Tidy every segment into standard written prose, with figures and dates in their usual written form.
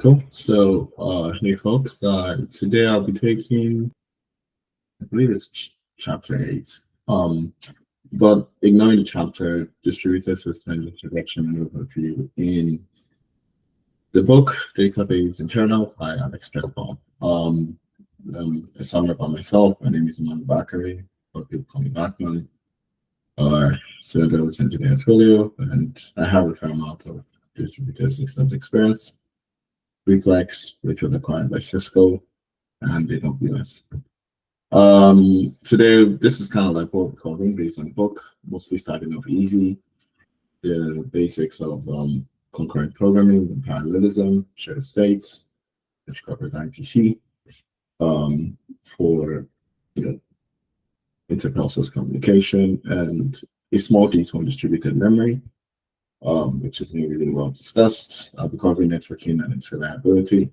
Cool. So, hey folks, today I'll be taking, I believe it's chapter 8. But ignoring the chapter, distributed systems introduction and overview in the book Database Internal by Alex Petrov. A summary about myself. My name is Emmanuel Bakare, but people call me Batman. So I was engineer at Twilio, and I have a fair amount of distributed systems experience. Reflex, which was acquired by Cisco, and AWS. Today, this is kind of like what we're covering based on the book, mostly starting off easy, the basics of concurrent programming and parallelism, shared states, which covers IPC, for interprocess communication, and a small detail on distributed memory, which is not really well discussed. I'll be covering networking and its reliability,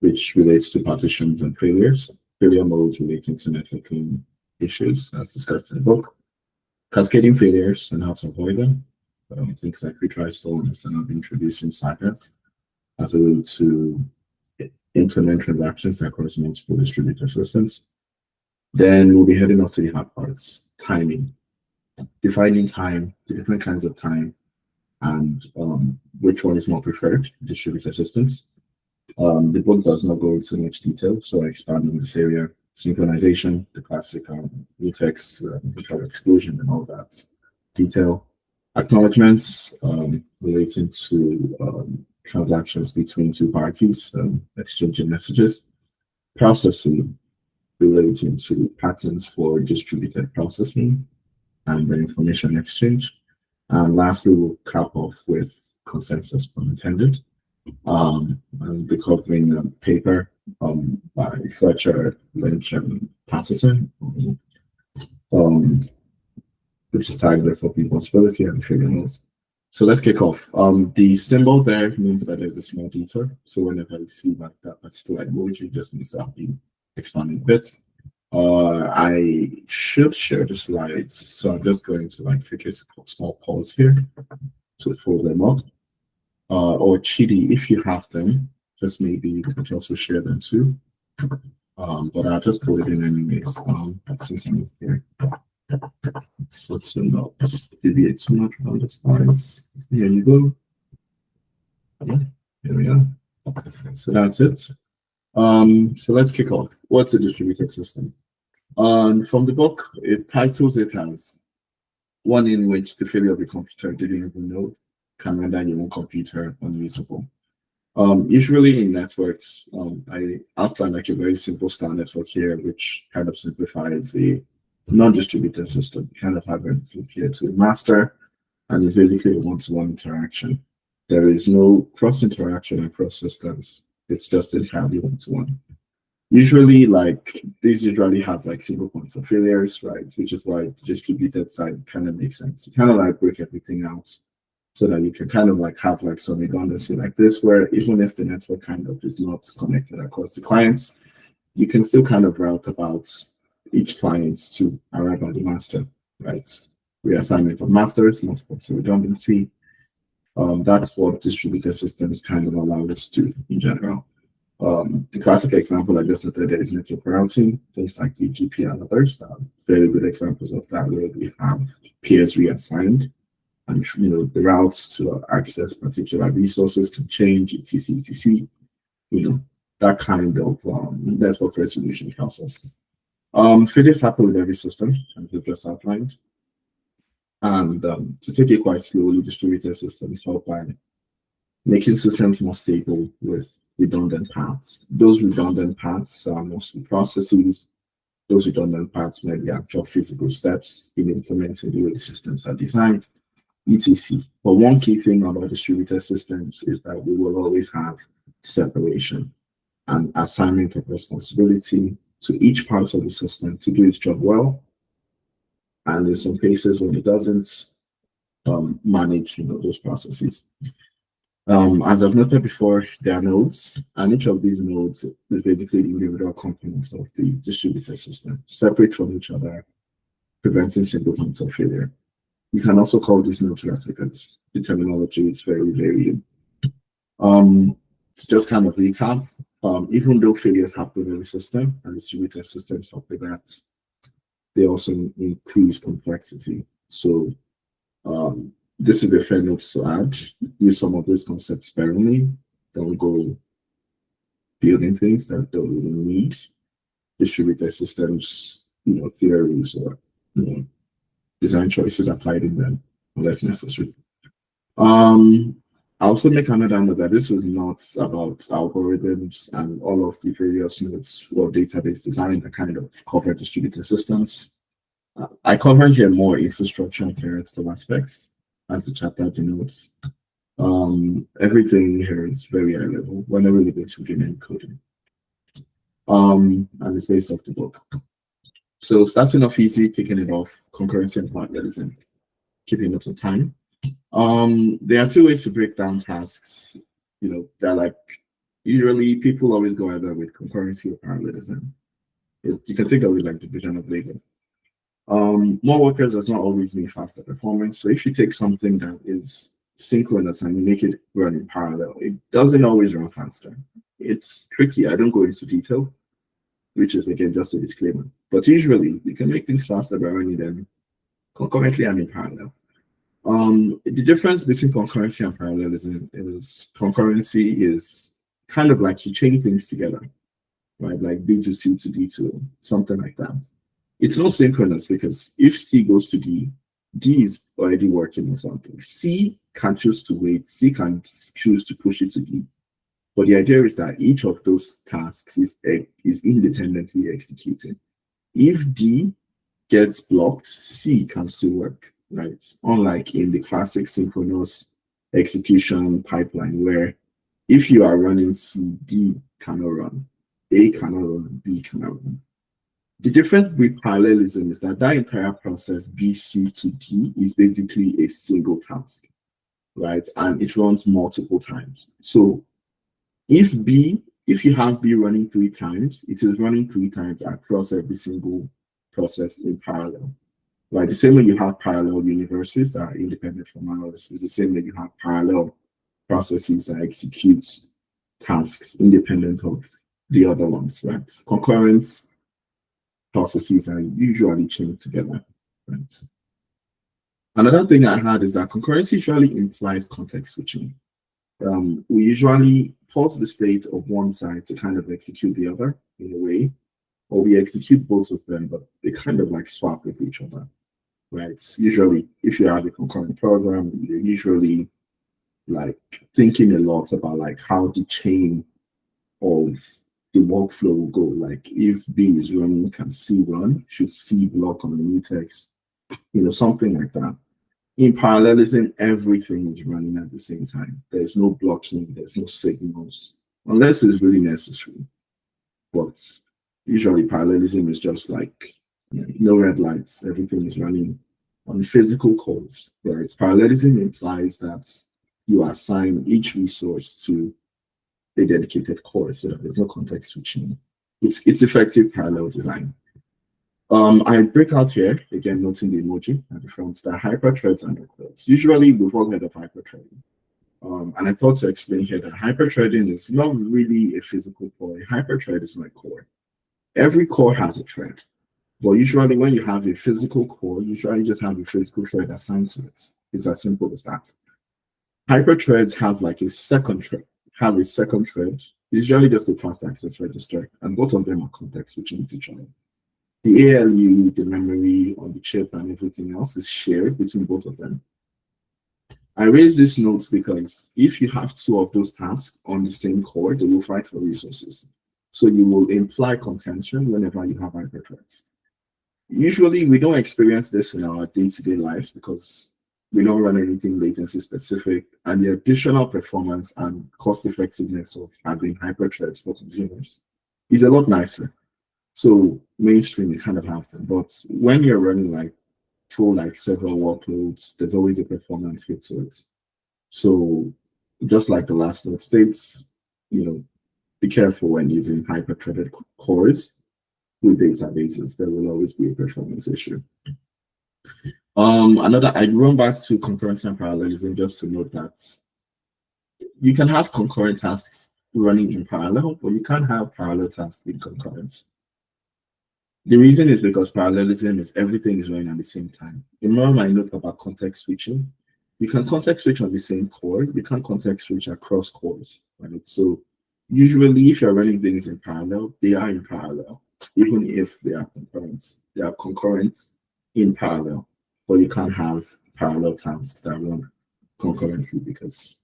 which relates to partitions and failures, failure modes relating to networking issues, as discussed in the book, cascading failures and how to avoid them, things like Retry Storms, and I'll be introducing Sagas as a way to implement transactions across multiple distributed systems. Then we'll be heading off to the hard parts, timing. Defining time, the different kinds of time, and which one is more preferred, distributed systems. The book does not go into much detail, so I expand on this area. Synchronization, the classic mutex, mutual exclusion, and all that detail. Acknowledgments relating to transactions between two parties, exchanging messages. Processing relating to patterns for distributed processing and information exchange. And lastly, we'll cap off with consensus pun intended. I'll be covering a paper by Fletcher, Lynch, and Patterson, which is titled FLP Impossibility and CAP. So let's kick off. The symbol there means that there's a small detour. So whenever you see like that particular emoji, just needs to be expanding a bit. I should share the slides, so I'm just going to take a small pause here to pull them up. Or Chidi, if you have them, just maybe you could also share them too. But I'll just pull it in anyways. Since I'm here, so to not deviate too much from the slides. Here you go. Yeah, here we are. So that's it. So let's kick off. What's a distributed system? From the book, it titles it as one in which the failure of the computer didn't even know can render your own computer unusable. Usually in networks, I outline a very simple star network here, which kind of simplifies a non-distributed system. You kind of have everything here to master, and it's basically a one-to-one interaction. There is no cross-interaction across systems. It's just entirely one-to-one. Usually, these usually have single points of failures, right? Which is why the distributed side kind of makes sense. You kind of break everything out so that you can kind of have some redundancy like this, where even if the network kind of is not connected across the clients, you can still kind of route about each client to arrive at the master, right? Reassignment of masters, multiple redundancy. That's what distributed systems kind of allow us to in general. The classic example I just noted there is network routing, things like BGP and others. Very good examples of that, where we have peers reassigned, and the routes to access particular resources can change, etc. That kind of network resolution process. Failures happen with every system, as we've just outlined. And to take it quite slowly, distributed systems help by making systems more stable with redundant paths. Those redundant paths are mostly processes. Those redundant paths may be actual physical steps in implementing the way the systems are designed, etc. But one key thing about distributed systems is that we will always have separation and assignment of responsibility to each part of the system to do its job well. And in some cases, when it doesn't, manage those processes. As I've noted before, there are nodes, and each of these nodes is basically the individual components of the distributed system, separate from each other, preventing single points of failure. You can also call these nodes replicas. The terminology is very, very To just kind of recap, even though failures happen in the system and distributed systems help with that, they also increase complexity. So this is a fair note to add. Use some of those concepts sparingly. Don't go building things that don't really need distributed systems, theories or design choices applied in them unless necessary. I also make another note that this is not about algorithms and all of the various nodes or database design that kind of cover distributed systems. I cover here more infrastructure and theoretical aspects as the chapter denotes. Everything here is very high level. We're not really going to begin encoding. And it's based off the book. So starting off easy, kicking it off, concurrency and parallelism, keeping up to time. There are two ways to break down tasks. They're like, usually people always go either with concurrency or parallelism. You can think of it like division of labor. More workers does not always mean faster performance. So if you take something that is synchronous and you make it run in parallel, it doesn't always run faster. It's tricky. I don't go into detail, which is again just a disclaimer. But usually you can make things faster by running them concurrently and in parallel. The difference between concurrency and parallelism is concurrency is kind of like you chain things together, right? Like B to C to D to something like that. It's not synchronous because if C goes to D, D is already working on something. C can choose to wait. C can choose to push it to D. But the idea is that each of those tasks is independently executing. If D gets blocked, C can still work, right? Unlike in the classic synchronous execution pipeline, where if you are running C, D cannot run, A cannot run, B cannot run. The difference with parallelism is that entire process, B, C to D, is basically a single task, right? And it runs multiple times. So if you have B running 3 times, it is running 3 times across every single process in parallel. Right? The same way you have parallel universes that are independent from analysis, the same way you have parallel processes that execute tasks independent of the other ones, right? Concurrent processes are usually chained together, right? Another thing I had is that concurrency usually implies context switching. We usually pause the state of one side to kind of execute the other in a way, or we execute both of them, but they kind of like swap with each other, right? Usually, if you have a concurrent program, you're usually like thinking a lot about like how the chain of the workflow will go. Like if B is running, can C run? Should C block on the mutex? Something like that. In parallelism, everything is running at the same time. There's no blocking, there's no signals, unless it's really necessary. But usually parallelism is just like no red lights, everything is running on physical cores. Whereas parallelism implies that you assign each resource to a dedicated core, so that there's no context switching. It's effective parallel design. I break out here, again, noting the emoji at the front, that hyperthreads and threads. Usually, we've all heard of hyperthreading. And I thought to explain here that hyperthreading is not really a physical core. A hyperthread is like core. Every core has a thread. But usually, when you have a physical core, you usually just have a physical thread assigned to it. It's as simple as that. Hyperthreads have like a second thread. Usually just a fast access register, and both of them are context switching with each other. The ALU, the memory on the chip, and everything else is shared between both of them. I raise this note because if you have 2 of those tasks on the same core, they will fight for resources. So you will imply contention whenever you have hyperthreads. Usually, we don't experience this in our day-to-day lives because we don't run anything latency specific, and the additional performance and cost effectiveness of having hyperthreads for consumers is a lot nicer. So mainstream, you kind of have them. But when you're running like several workloads, there's always a performance hit to it. So just like the last note states, be careful when using hyper-threaded cores with databases. There will always be a performance issue. I run back to concurrency and parallelism just to note that you can have concurrent tasks running in parallel, but you can't have parallel tasks in concurrent. The reason is because parallelism is everything is running at the same time. Remember my note about context switching? You can context switch on the same core, you can't context switch across cores, right? So usually if you're running things in parallel, they are in parallel, even if they are concurrent. They are concurrent in parallel, but you can't have parallel tasks that run concurrently because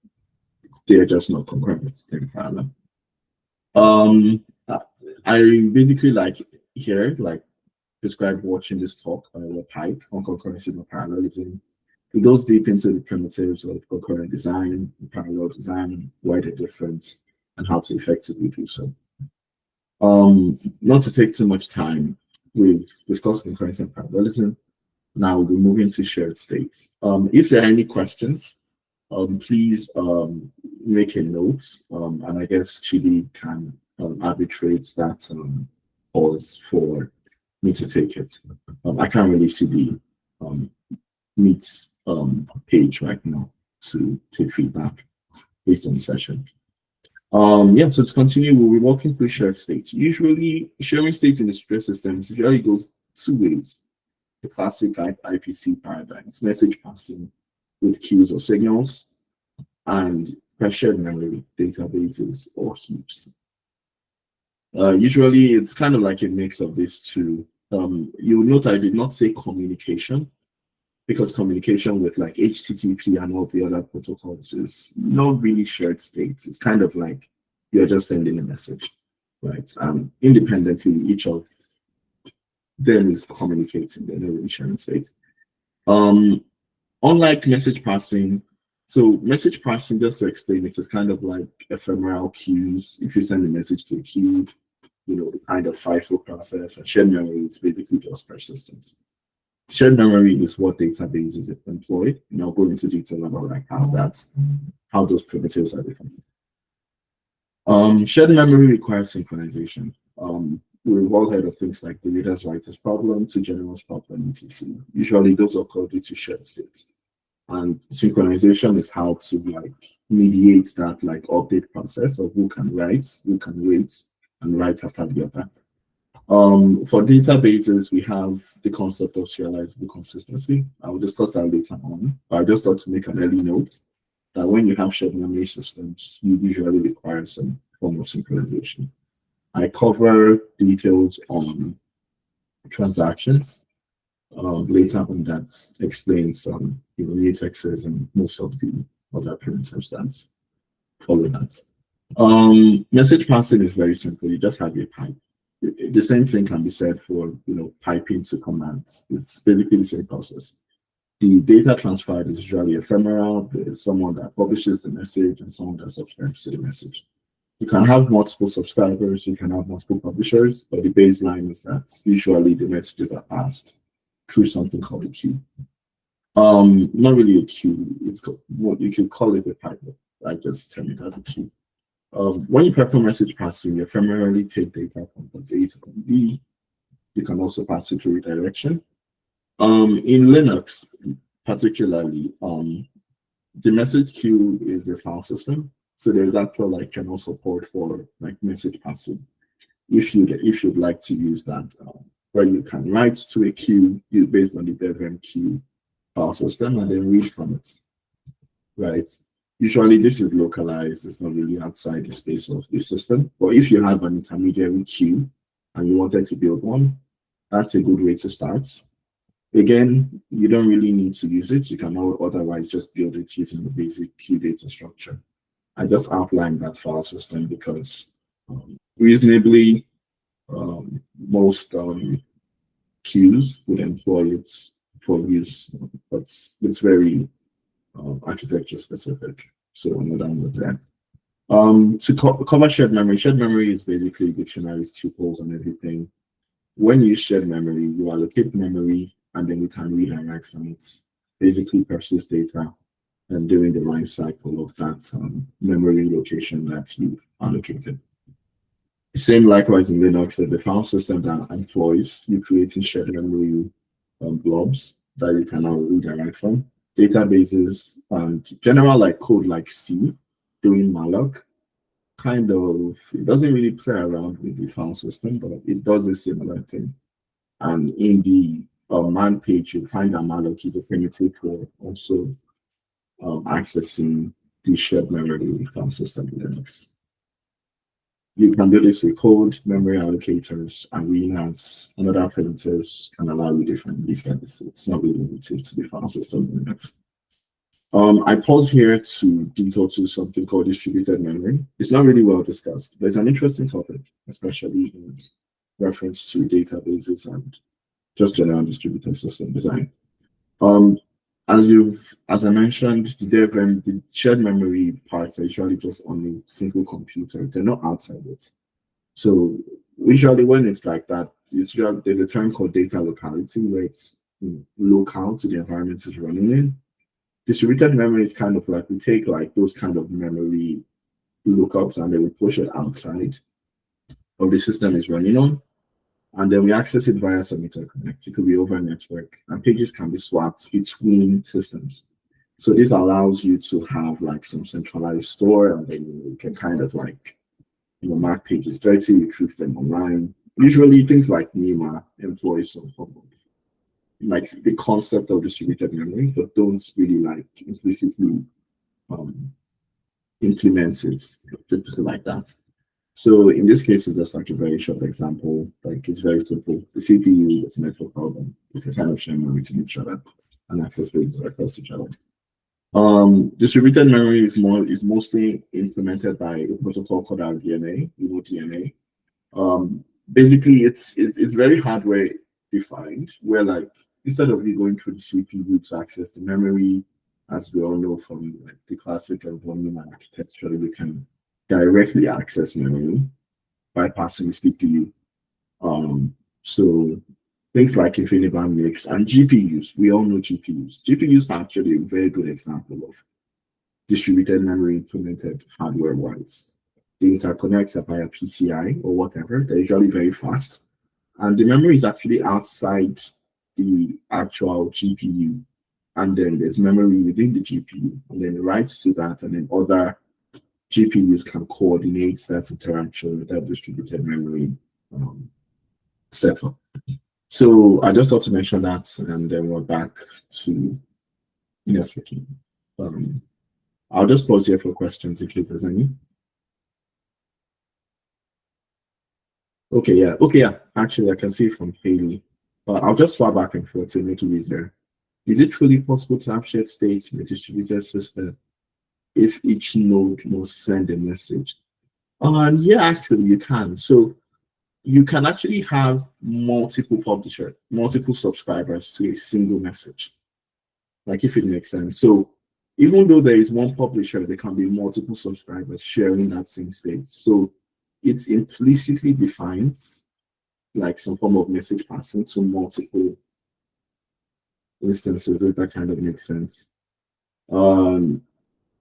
they're just not concurrent, they're in parallel. I basically like here, like describe watching this talk by Pipe on concurrency and parallelism. It goes deep into the primitives of concurrent design, parallel design, why they're different, and how to effectively do so. Not to take too much time, we've discussed concurrency and parallelism. Now we'll move into shared states. If there are any questions, please make a note, and I guess Chidi can arbitrate that pause for me to take it. I can't really see the Meet page right now to take feedback based on the session. Yeah, so to continue, we'll be walking through shared states. Usually, sharing states in the stress systems usually goes two ways. The classic IPC paradigms, message passing with queues or signals, and shared memory databases or heaps. Usually, it's kind of like a mix of these two. You'll note I did not say communication, because communication with like HTTP and all the other protocols is not really shared states. It's kind of like you're just sending a message, right? Independently, each of them is communicating, they're not really sharing states. Unlike message passing, so message passing, just to explain it, is kind of like ephemeral queues. If you send a message to a queue, you know, the kind of FIFO process, and shared memory is basically just persistence. Shared memory is what databases employ, and I'll go into detail about like how those primitives are defined. Shared memory requires synchronization. We've all heard of things like the reader's writer's problem to general's problem, etc. Usually those occur due to shared states. And synchronization is how to like mediate that like update process of who can write, who can wait, and write after the other. For databases, we have the concept of serializable consistency. I will discuss that later on. But I just thought to make an early note that when you have shared memory systems, you usually require some form of synchronization. I cover details on transactions later on that explains mutexes and most of the other primitives that follow that. Message passing is very simple. You just have a pipe. The same thing can be said for piping to commands. It's basically the same process. The data transferred is usually ephemeral. There's someone that publishes the message and someone that subscribes to the message. You can have multiple subscribers, you can have multiple publishers, but the baseline is that usually the messages are passed through something called a queue. Not really a queue, it's what you could call it a pipe. I just term it as a queue. When you perform message passing, you ephemerally take data from point A to point B. You can also pass it through redirection. In Linux, particularly, the message queue is a file system. So there's actual kernel support for message passing. If you'd like to use that, where you can write to a queue based on the devm queue file system and then read from it, right? Usually this is localized, it's not really outside the space of the system. But if you have an intermediary queue and you wanted to build one, that's a good way to start. Again, you don't really need to use it. You can otherwise just build it using the basic queue data structure. I just outlined that file system because reasonably most queues would employ it for use, but it's very architecture specific. So I'm not done with that. To cover shared memory is basically dictionaries, tuples, and everything. When you use shared memory, you allocate memory and then you can read and write from it. Basically persist data and during the life cycle of that memory location that you've allocated. Same likewise in Linux, there's a file system that employs you creating shared memory blobs that you can now read and write from. Databases and general code like C, doing malloc, kind of, it doesn't really play around with the file system, but it does a similar thing. And in the man page, you'll find that malloc is a primitive for also accessing the shared memory file system in Linux. You can do this with code, memory allocators, arenas, and other primitives can allow you different these kinds. It's not really limited to the file system in Linux. I pause here to detail to something called distributed memory. It's not really well discussed, but it's an interesting topic, especially in reference to databases and just general distributed system design. As I mentioned, the shared memory parts are usually just on a single computer. They're not outside it. So usually when it's like that, there's a term called data locality where it's local to the environment it's running in. Distributed memory is kind of like we take like those kind of memory lookups and then we push it outside of the system it's running on. And then we access it via some interconnect. It could be over a network, and pages can be swapped between systems. So this allows you to have like some centralized store, and then you can kind of like, mark pages dirty, retrieve them online. Usually things like NEMA employ some form of like the concept of distributed memory, but don't really like implicitly implement it like that. So in this case, it's just like a very short example. Like it's very simple. The CPU is a network problem. You can kind of share memory to each other and access pages across each other. Distributed memory is mostly implemented by a protocol called RDMA, DMA. Basically, it's very hardware defined, where like instead of you going through the CPU to access the memory, as we all know from like the classic volume architecture, we can directly access memory bypassing CPU. So things like InfiniBand Mix and GPUs, we all know GPUs. GPUs are actually a very good example of distributed memory implemented hardware-wise. The interconnects are via PCI or whatever. They're usually very fast. And the memory is actually outside the actual GPU. And then there's memory within the GPU. And then it writes to that, and then other GPUs can coordinate that interaction with that distributed memory setup. So I just thought to mention that, and then we're back to networking. I'll just pause here for questions in case there's any. Okay, yeah. Actually, I can see from Haley. I'll just swap back and forth to make it easier. Is it truly possible to have shared states in a distributed system if each node must send a message? Yeah, actually, you can. So you can actually have multiple publishers, multiple subscribers to a single message, like if it makes sense. So even though there is one publisher, there can be multiple subscribers sharing that same state. So it implicitly defines like some form of message passing to multiple instances, if that kind of makes sense.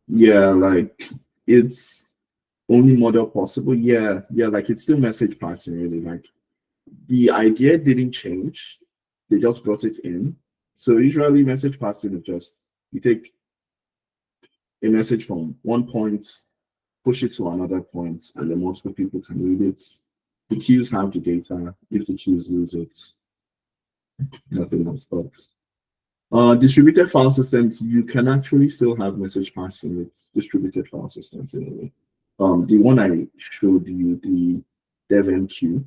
Yeah, like it's only model possible. Yeah, like it's still message passing really. Like the idea didn't change, they just brought it in. So usually message passing is just you take a message from one point, push it to another point, and then multiple people can read it. The queues have the data. If the queues lose it, nothing else works. Distributed file systems, you can actually still have message passing with distributed file systems anyway. The one I showed you, the DevMQ,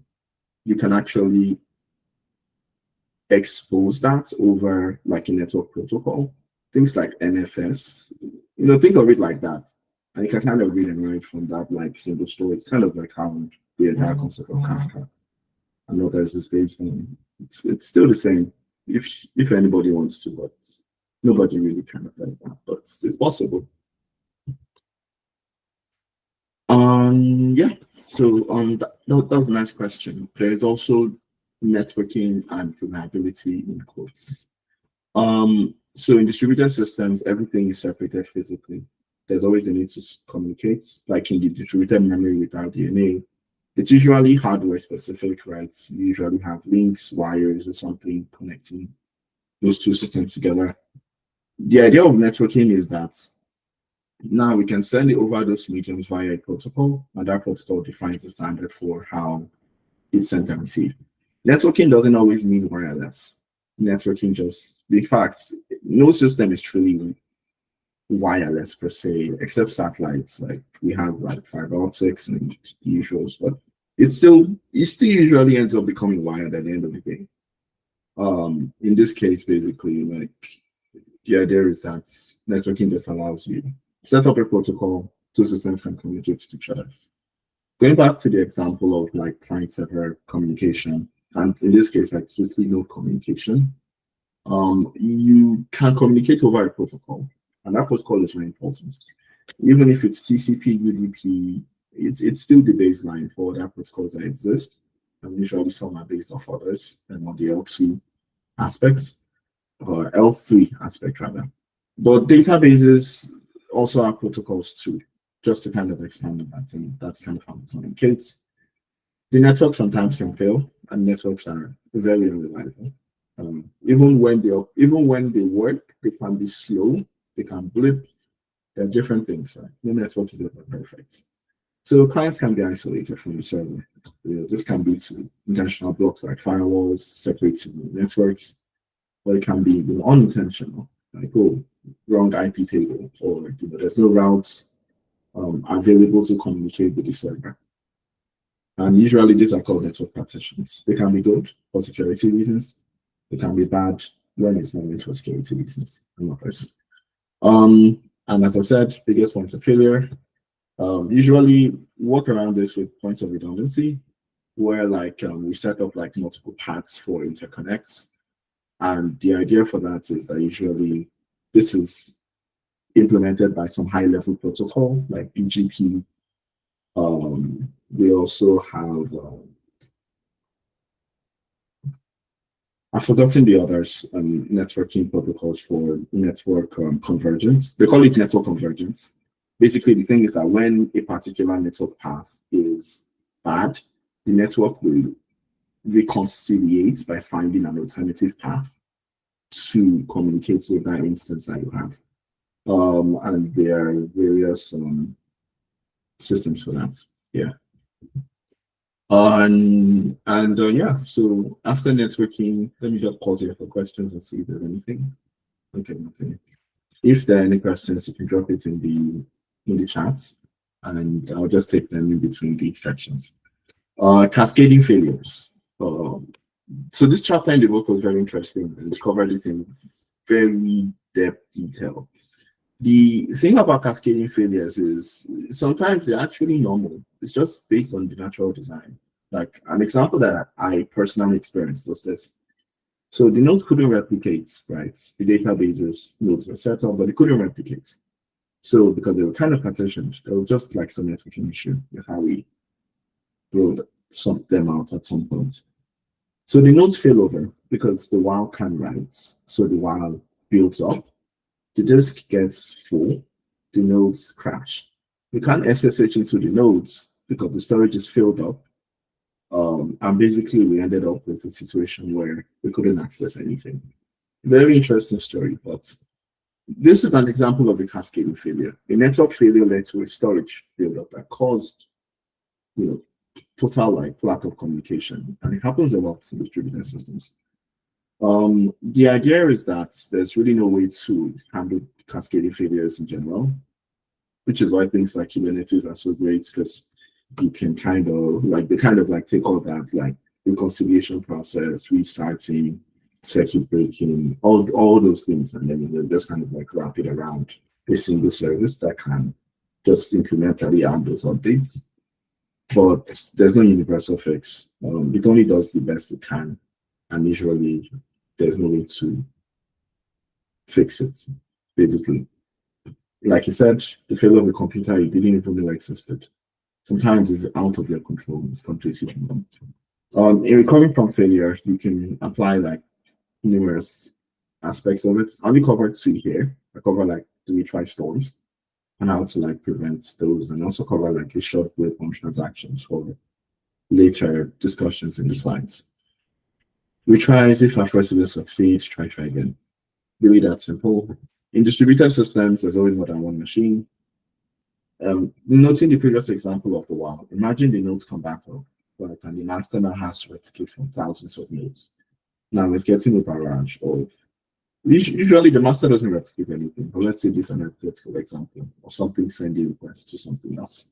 you can actually expose that over like a network protocol. Things like NFS, think of it like that. And you can kind of read and write from that like single story. It's kind of like how the entire concept of Kafka and others is based on. It's still the same if anybody wants to, but nobody really kind of like that, but it's possible. Yeah, so that was a nice question. There is also networking and reliability in quotes. So in distributed systems, everything is separated physically. There's always a need to communicate, like in the distributed memory without DNA. It's usually hardware specific, right? You usually have links, wires, or something connecting those two systems together. The idea of networking is that Now we can send it over those mediums via a protocol, and that protocol defines the standard for how it's sent and received. Networking doesn't always mean wireless. Networking just, in fact, no system is truly wireless per se, except satellites. Like we have like fiber optics and the usuals, but it still usually ends up becoming wired at the end of the day. In this case, basically, like the idea is that networking just allows you to set up a protocol, two systems can communicate to each other. Going back to the example of like client-server communication, and in this case, like explicitly no communication, you can communicate over a protocol, and that protocol is very important. Even if it's TCP, UDP, it's still the baseline for other protocols that exist, and usually some are based off others, and on the L2 aspect, or L3 aspect rather. But databases also have protocols too, just to kind of expand on that thing. That's kind of how it communicates. The network sometimes can fail, and networks are very unreliable. Even when they work, they can be slow, they can blip. There are different things. Right? No network is ever perfect. So clients can be isolated from the server. This can be to intentional blocks like firewalls, separating networks, or it can be unintentional, like wrong IP table, or there's no routes available to communicate with the server. And usually these are called network partitions. They can be good for security reasons. They can be bad when it's not meant for security reasons and others. And as I said, biggest points of failure. Usually work around this with points of redundancy, where like we set up like multiple paths for interconnects. And the idea for that is that usually this is implemented by some high-level protocol like BGP. We also have, I've forgotten the others, networking protocols for network convergence. They call it network convergence. Basically, the thing is that when a particular network path is bad, the network will reconciliate by finding an alternative path to communicate with that instance that you have. And there are various systems for that. Yeah. Yeah, so after networking, let me just pause here for questions and see if there's anything. Okay, nothing. If there are any questions, you can drop it in the chats, and I'll just take them in between the sections. Cascading failures. So this chapter in the book was very interesting, and we covered it in very depth detail. The thing about cascading failures is sometimes they're actually normal. It's just based on the natural design. Like an example that I personally experienced was this. So the nodes couldn't replicate, right? The databases nodes were set up, but they couldn't replicate. So because they were kind of partitioned, there was just like some networking issue with how we rolled them out at some point. So the nodes fail over because the while can writes. So the while builds up. The disk gets full, the nodes crash. We can't SSH into the nodes because the storage is filled up. And basically, we ended up with a situation where we couldn't access anything. Very interesting story, but this is an example of a cascading failure. A network failure led to a storage buildup that caused, total lack of communication, and it happens a lot in distributed systems. The idea is that there's really no way to handle cascading failures in general, which is why things like Kubernetes are so great, because you can kind of take all that like reconciliation process, restarting, circuit breaking, all those things, and then you just kind of like wrap it around a single service that can just incrementally add those updates. But there's no universal fix. It only does the best it can, and usually there's no way to fix it. Basically, like you said, the failure of a computer you didn't even know existed. Sometimes it's out of your control. It's completely unknown. In recovering from failure, you can apply like numerous aspects of it. I only covered 2 here. I cover like the retry storms and how to like prevent those, and also cover like a short wave on transactions for later discussions in the slides. Retries, if our first didn't succeed, try again. Really that simple. In distributed systems, there's always more than one machine. Noting the previous example of the while, imagine the nodes come back up, right? And the master now has to replicate from thousands of nodes. Now it's getting a barrage of, usually the master doesn't replicate anything, but let's say this is an hypothetical example of something sending requests to something else.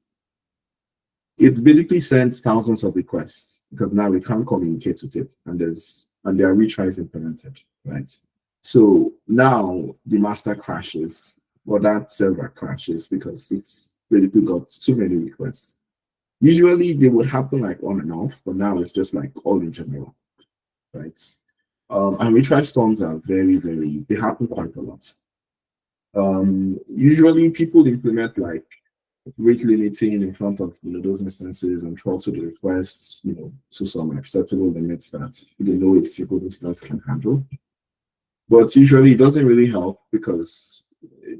It basically sends thousands of requests because now we can't communicate with it, and there are retries implemented, right? So now the master crashes, or that server crashes because it's basically got too many requests. Usually they would happen like on and off, but now it's just like all in general, right? And retry storms are they happen quite a lot. Usually people implement like rate limiting in front of those instances and throttle the requests, to some acceptable limits that they know a single instance can handle. But usually it doesn't really help because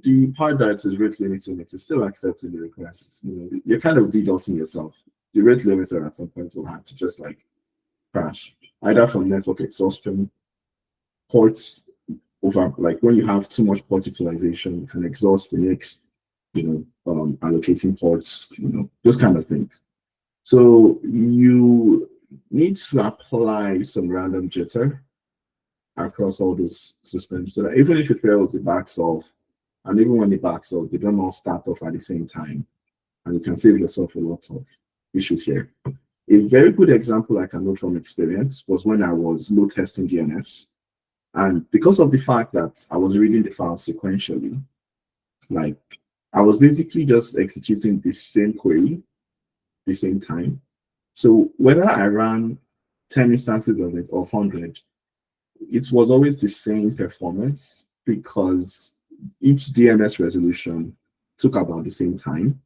the part that is rate limiting it is still accepting the requests. You're kind of DDoSing yourself. The rate limiter at some point will have to just like crash, either from network exhaustion, ports over, like when you have too much port utilization, you can exhaust the next, allocating ports, those kind of things. So you need to apply some random jitter across all those systems so that even if it fails, it backs off. And even when it backs off, they don't all start off at the same time. And you can save yourself a lot of issues here. A very good example I can note from experience was when I was load testing DNS. And because of the fact that I was reading the file sequentially, like I was basically just executing the same query at the same time. So whether I ran 10 instances of it or 100, it was always the same performance because each DNS resolution took about the same time.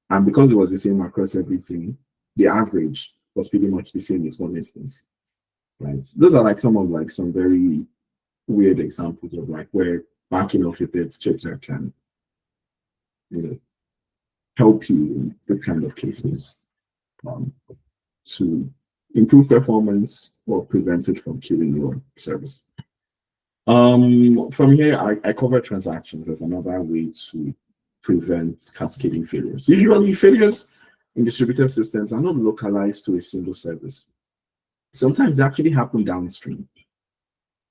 And because it was the same across everything, the average was pretty much the same as one instance, right? Those are like some very weird examples of like where backing off a bit jitter can, help you in the kind of cases to improve performance or prevent it from killing your service. From here, I cover transactions as another way to prevent cascading failures. Usually, failures in distributed systems are not localized to a single service. Sometimes they actually happen downstream.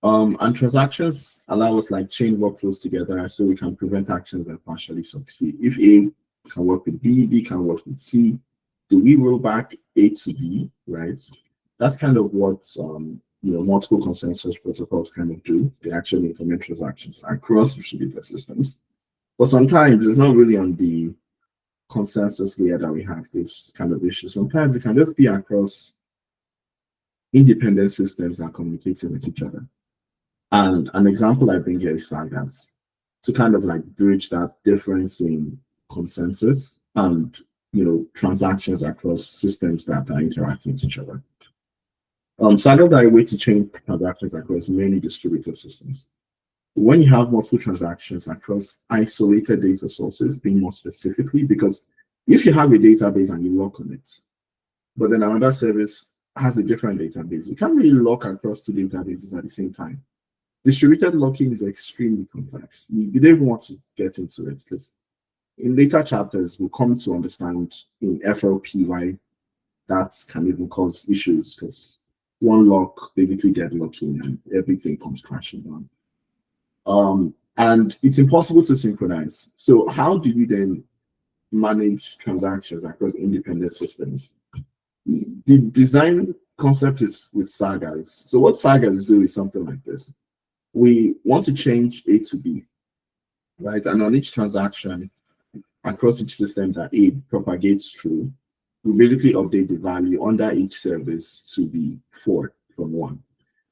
And transactions allow us like chain workflows together so we can prevent actions that partially succeed. If A can work with B, B can work with C, do we roll back A to B, right? That's kind of what multiple consensus protocols kind of do. They actually implement transactions across distributed systems. But sometimes it's not really on the consensus layer that we have this kind of issue. Sometimes it can just be across independent systems that are communicating with each other. And an example I bring here is Sagas to kind of like bridge that difference in consensus and transactions across systems that are interacting with each other. Sagas are a way to chain transactions across many distributed systems. When you have multiple transactions across isolated data sources, being more specifically, because if you have a database and you lock on it, but then another service has a different database, you can't really lock across two databases at the same time. Distributed locking is extremely complex. You don't even want to get into it because in later chapters, we'll come to understand in FLP why that can even cause issues because one lock basically deadlocking and everything comes crashing down. And it's impossible to synchronize. So how do you then manage transactions across independent systems? The design concept is with Sagas. So what Sagas do is something like this. We want to change A to B, right? And on each transaction across each system that A propagates through, we basically update the value under each service to be 4 from 1.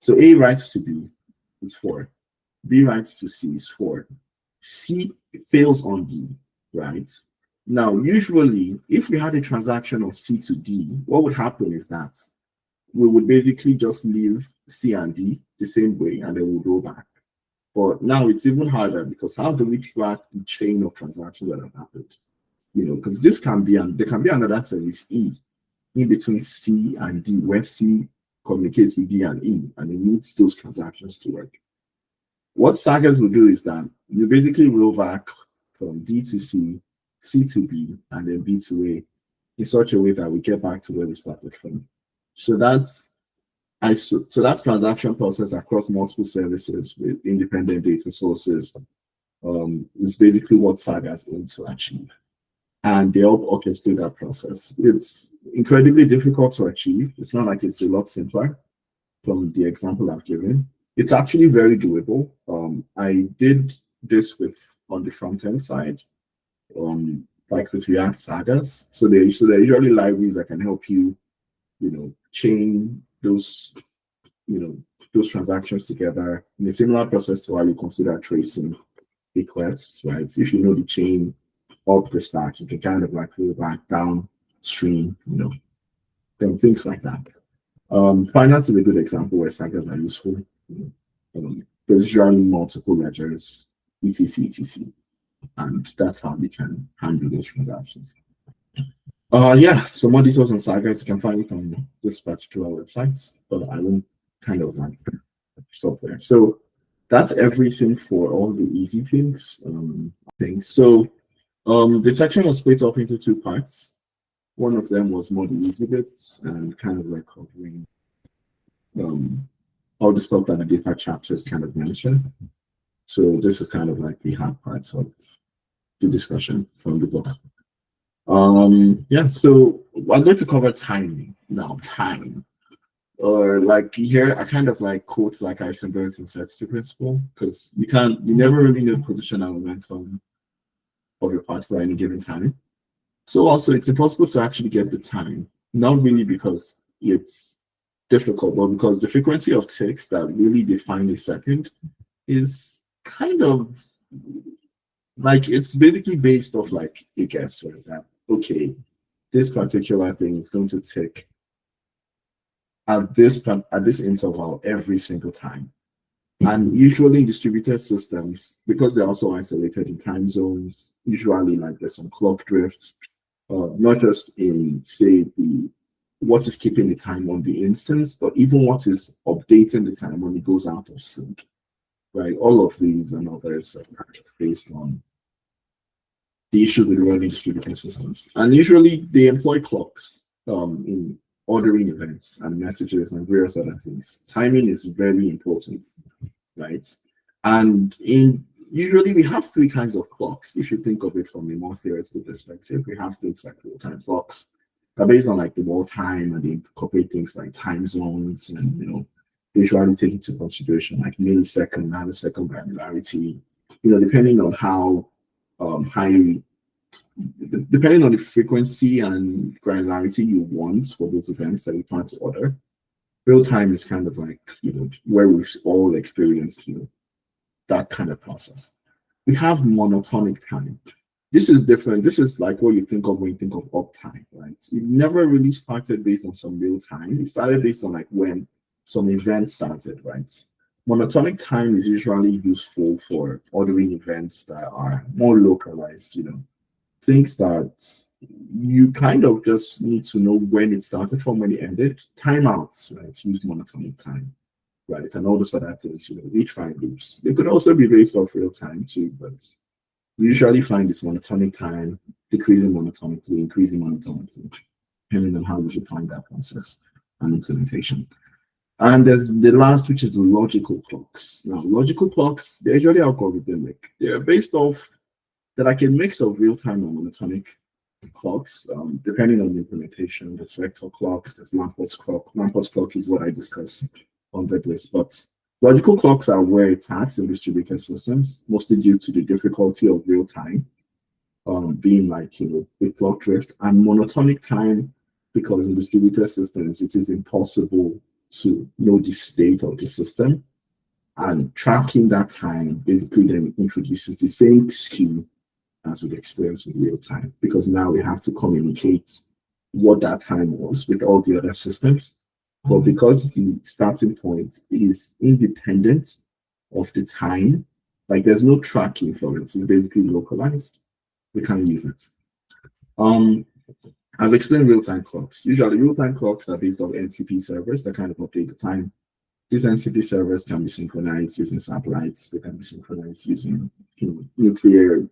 So A writes to B is 4. B writes to C is 4. C fails on D, right? Now, usually, if we had a transaction of C to D, what would happen is that we would basically just leave C and D the same way, and then we'll go back. But now it's even harder because how do we track the chain of transactions that have happened? Because this can be, there can be another service E in between C and D, where C communicates with D and E, and it needs those transactions to work. What Sagas will do is that you basically roll back from D to C C to B, and then B to A in such a way that we get back to where we started from. So so that transaction process across multiple services with independent data sources is basically what Sagas aim to achieve. And they help orchestrate that process. It's incredibly difficult to achieve. It's not like it's a lot simpler from the example I've given. It's actually very doable. I did this on the front end side, like with React Sagas. So they're usually libraries that can help you, chain those transactions together in a similar process to how you consider tracing requests, right? If you know the chain up the stack, you can kind of like go back downstream, then things like that. Finance is a good example where Sagas are useful. There's usually multiple ledgers, etc, and that's how we can handle those transactions. Yeah, so more details on Sagas you can find it on this particular website, but I won't kind of like stop there. So that's everything for all the easy things. So the section was split up into two parts. One of them was more the easy bits and kind of like covering all the stuff that the data chapters kind of mentioned. So this is kind of like the hard parts of the discussion from the book. Yeah, so I'm going to cover timing now. Time, or like here, I kind of like quote like Heisenberg's uncertainty principle, because you never really know the position and momentum of your particle at any given time. So also, it's impossible to actually get the time, not really because it's difficult, but because the frequency of ticks that really define a second is kind of like, it's basically based off like a guesser that, okay, this particular thing is going to tick at this interval every single time. And usually in distributed systems, because they're also isolated in time zones, usually like there's some clock drifts, not just in, say, what is keeping the time on the instance, but even what is updating the time when it goes out of sync, right? All of these and others are kind of based on the issue with running distributed systems. And usually they employ clocks in ordering events and messages and various other things. Timing is very important, right? And usually we have three kinds of clocks. If you think of it from a more theoretical perspective, we have things like real-time clocks that are based on like the world time, and they incorporate things like time zones, and they usually take into consideration like millisecond, nanosecond granularity, depending on how depending on the frequency and granularity you want for those events that you plan to order. Real time is kind of like, where we've all experienced, that kind of process. We have monotonic time. This is different. This is like what you think of when you think of uptime, right? It never really started based on some real time. It started based on like when some event started, right? Monotonic time is usually useful for ordering events that are more localized, things that you kind of just need to know when it started from when it ended. Timeouts, right? Use monotonic time, right? And all those other things, reach find loops. They could also be based off real time too, but we usually find this monotonic time decreasing monotonically, increasing monotonically, depending on how we define that process and implementation. And there's the last, which is the logical clocks. Now, logical clocks, they're usually algorithmic. They're based off, they're like a mix of real-time and monotonic clocks, depending on the implementation. There's vector clocks, there's Lamport's clock. Lamport's clock is what I discussed on that list. But logical clocks are where it's at in distributed systems, mostly due to the difficulty of real-time, being like, a clock drift, and monotonic time, because in distributed systems, it is impossible to know the state of the system, and tracking that time basically then introduces the same skew as we'd experience with real time, because now we have to communicate what that time was with all the other systems. But because the starting point is independent of the time, like there's no tracking for it, it's basically localized, we can use it. I've explained real-time clocks. Usually real-time clocks are based on NTP servers that kind of update the time These entity servers can be synchronized using satellites. They can be synchronized using nuclear.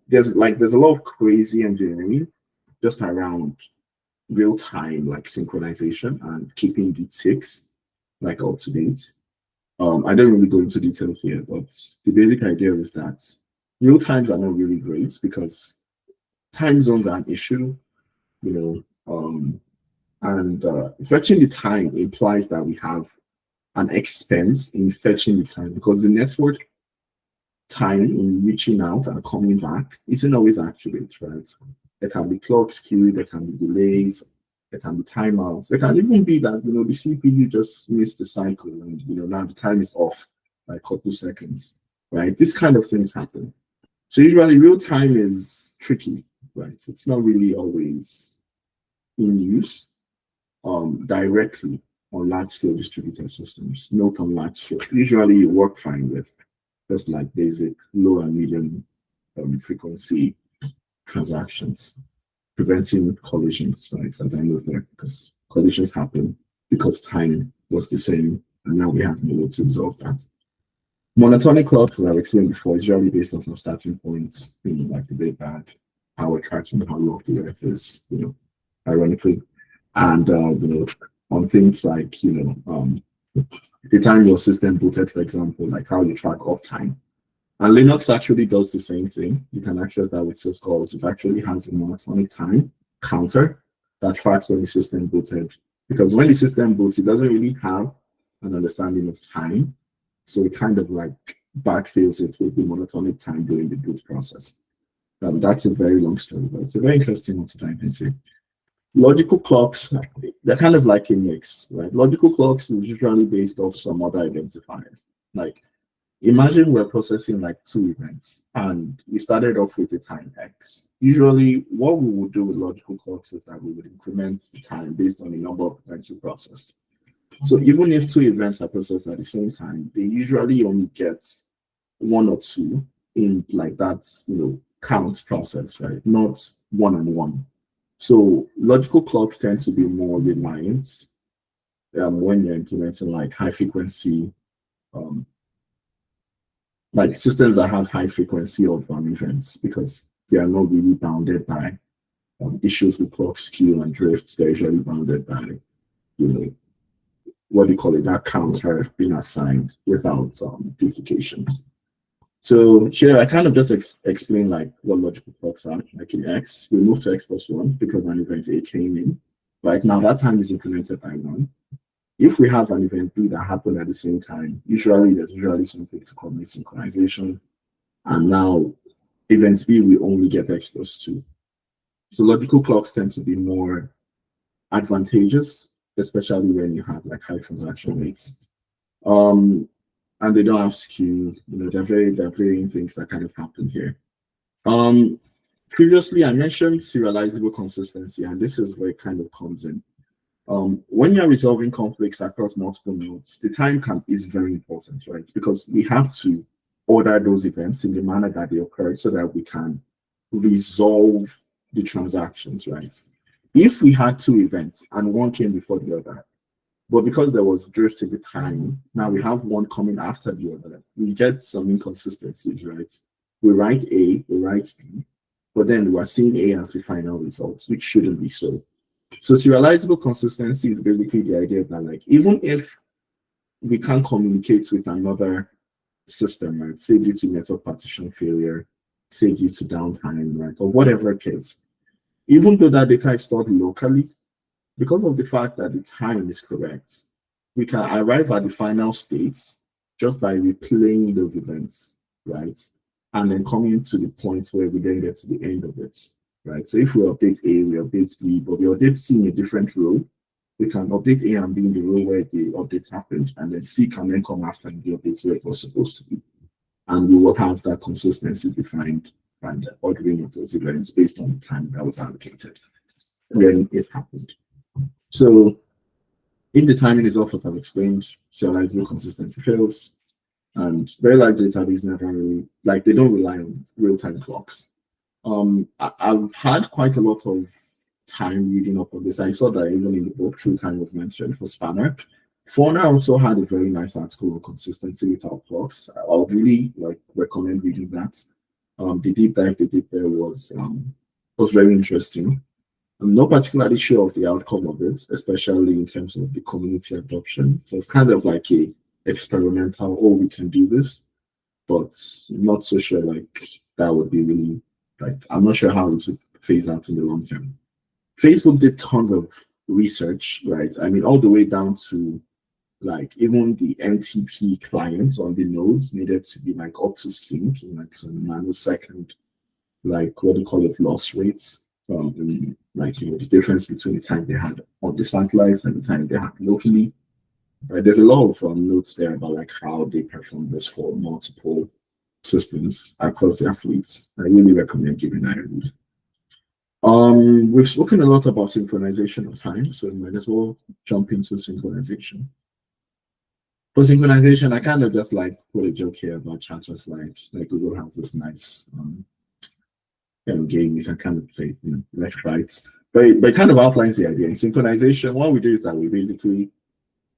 There's a lot of crazy engineering just around real time synchronization and keeping the ticks up to date. I don't really go into detail here, but the basic idea is that real times are not really great because time zones are an issue, and fetching the time implies that we have an expense in fetching the time because the network time in reaching out and coming back isn't always accurate, right? There can be clock skew, there can be delays, there can be timeouts. There can even be that the CPU just missed the cycle and now the time is off by a couple seconds, right? This kind of things happen. So usually real time is tricky, right? It's not really always in use directly on large-scale distributed systems. Note on large scale. Usually you work fine with just basic low and medium frequency transactions, preventing collisions, right? As I know there, because collisions happen because time was the same, and now we have no way to resolve that. Monotonic clocks, as I've explained before, is usually based on some starting points, like the Big Bang, power tracking, how long the Earth is, ironically, and on things like the time your system booted, for example, how you track uptime. And Linux actually does the same thing. You can access that with syscalls. It actually has a monotonic time counter that tracks when the system booted. Because when the system boots, it doesn't really have an understanding of time. So it kind of backfills it with the monotonic time during the boot process. That's a very long story, but it's a very interesting one to dive into. Logical clocks, they're kind of like a mix, right? Logical clocks is usually based off some other identifiers. Imagine we're processing 2 events and we started off with the time X. Usually what we would do with logical clocks is that we would increment the time based on the number of events we processed. So even if 2 events are processed at the same time, they usually only get 1 or 2 in that, count process, right? Not 1 and 1. So logical clocks tend to be more reliant when you're implementing high frequency systems that have high frequency of events because they are not really bounded by issues with clock skew and drifts. They're usually bounded by, what do you call it, that counter being assigned without duplication. So here I kind of just explain what logical clocks are. In X, we move to X plus 1 because an event A came in. Right now that time is incremented by 1. If we have an event B that happened at the same time, there's usually something to call synchronization. And now event B, we only get X plus 2. So logical clocks tend to be more advantageous, especially when you have high transaction rates. And they don't have skew, they're varying things that kind of happen here. Previously I mentioned serializable consistency, and this is where it kind of comes in. When you're resolving conflicts across multiple nodes, the time is very important, right? Because we have to order those events in the manner that they occur so that we can resolve the transactions, right? If we had 2 events and one came before the other, but because there was drift in the time, now we have one coming after the other, we get some inconsistencies, right? We write A, we write B, but then we're seeing A as the final result, which shouldn't be so. So serializable consistency is basically the idea that even if we can't communicate with another system, right, say due to network partition failure, say due to downtime, right, or whatever case, even though that data is stored locally, because of the fact that the time is correct, we can arrive at the final states just by replaying those events, right? And then coming to the point where we then get to the end of it, right? So if we update A, we update B, but we update C in a different row, we can update A and B in the row where the updates happened, and then C can then come after the updates where it was supposed to be. And we will have that consistency defined and the ordering of those events based on the time that was allocated when it happened. So if the timing is off, as I've explained, serializable consistency fails. And very large databases never really, they don't rely on real-time clocks. I've had quite a lot of time reading up on this. I saw that even in the book, true time was mentioned for Spanner. Fauna also had a very nice article on consistency without clocks. I would really recommend reading that. The deep dive they did there was very interesting. I'm not particularly sure of the outcome of it, especially in terms of the community adoption. So it's kind of like a experimental, oh, we can do this, but not so sure that would be really I'm not sure how it would phase out in the long term. Facebook did tons of research, right? I mean, all the way down to even the NTP clients on the nodes needed to be up to sync in some nanosecond, what do you call it, loss rates. The difference between the time they had on the satellites and the time they had locally. Right, there's a lot of notes there about how they perform this for multiple systems across their fleets. I really recommend giving that a read. We've spoken a lot about synchronization of time, so we might as well jump into synchronization. For synchronization, I kind of just put a joke here about chatters Google has this nice game you can kind of play, left, right. But it kind of outlines the idea. In synchronization, what we do is that we basically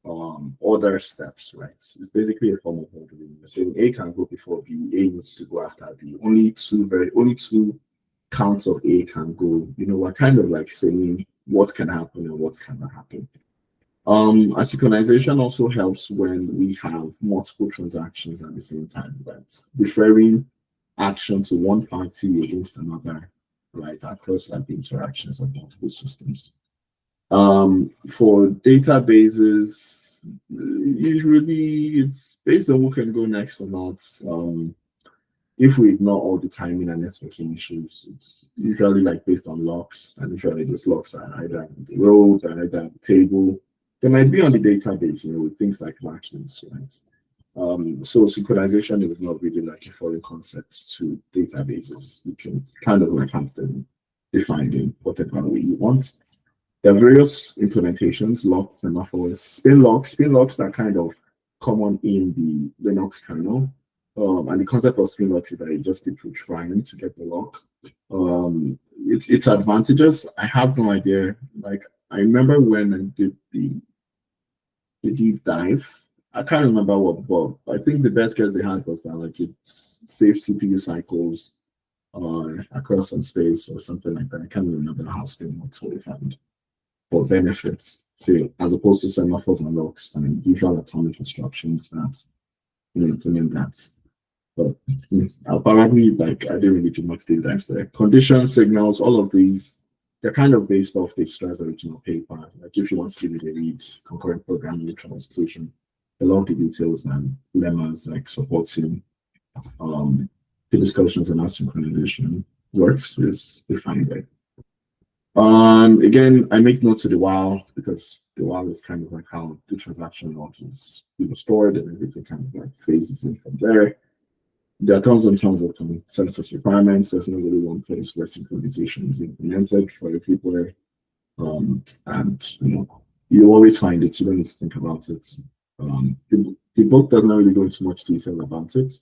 order steps, right? It's basically a form of ordering. So A can go before B, A needs to go after B. Only two counts of A can go. We're kind of saying what can happen and what cannot happen. And synchronization also helps when we have multiple transactions at the same time, right? Referring action to one party against another, right? Across the interactions of multiple systems. For databases, usually it's based on who can go next or not. If we ignore all the timing and networking issues, it's usually based on locks, and usually those locks are either on the road or either on the table. They might be on the database, with things like vacuums, right? So synchronization is not really a foreign concept to databases. You can kind of have them defined in whatever way you want. There are various implementations, locks, and spin locks. Spin locks are kind of common in the Linux kernel. And the concept of spin locks is that you just keep retrying to get the lock. Its advantages, I have no idea. I remember when I did the deep dive, I can't remember what, but I think the best guess they had was that it saves CPU cycles across some space or something like that. I can't remember how spin locks were defined. For benefits, say, as opposed to semaphores and locks and usual atomic instructions that implement that. But apparently, I didn't really do much deep dives there. Conditions, signals, all of these, they're kind of based off the extra's original paper. If you want to give it a read, concurrent programming, neutral execution, a lot of the details and lemmas supporting the discussions and how synchronization works is defined there. Again, I make notes of the while because the while is kind of how the transaction log is stored and everything kind of phases in from there. There are tons and tons of consensus requirements. There's not really one place where synchronization is implemented for everywhere. And you always find it, you don't need to think about it. The book doesn't really go into much detail about it.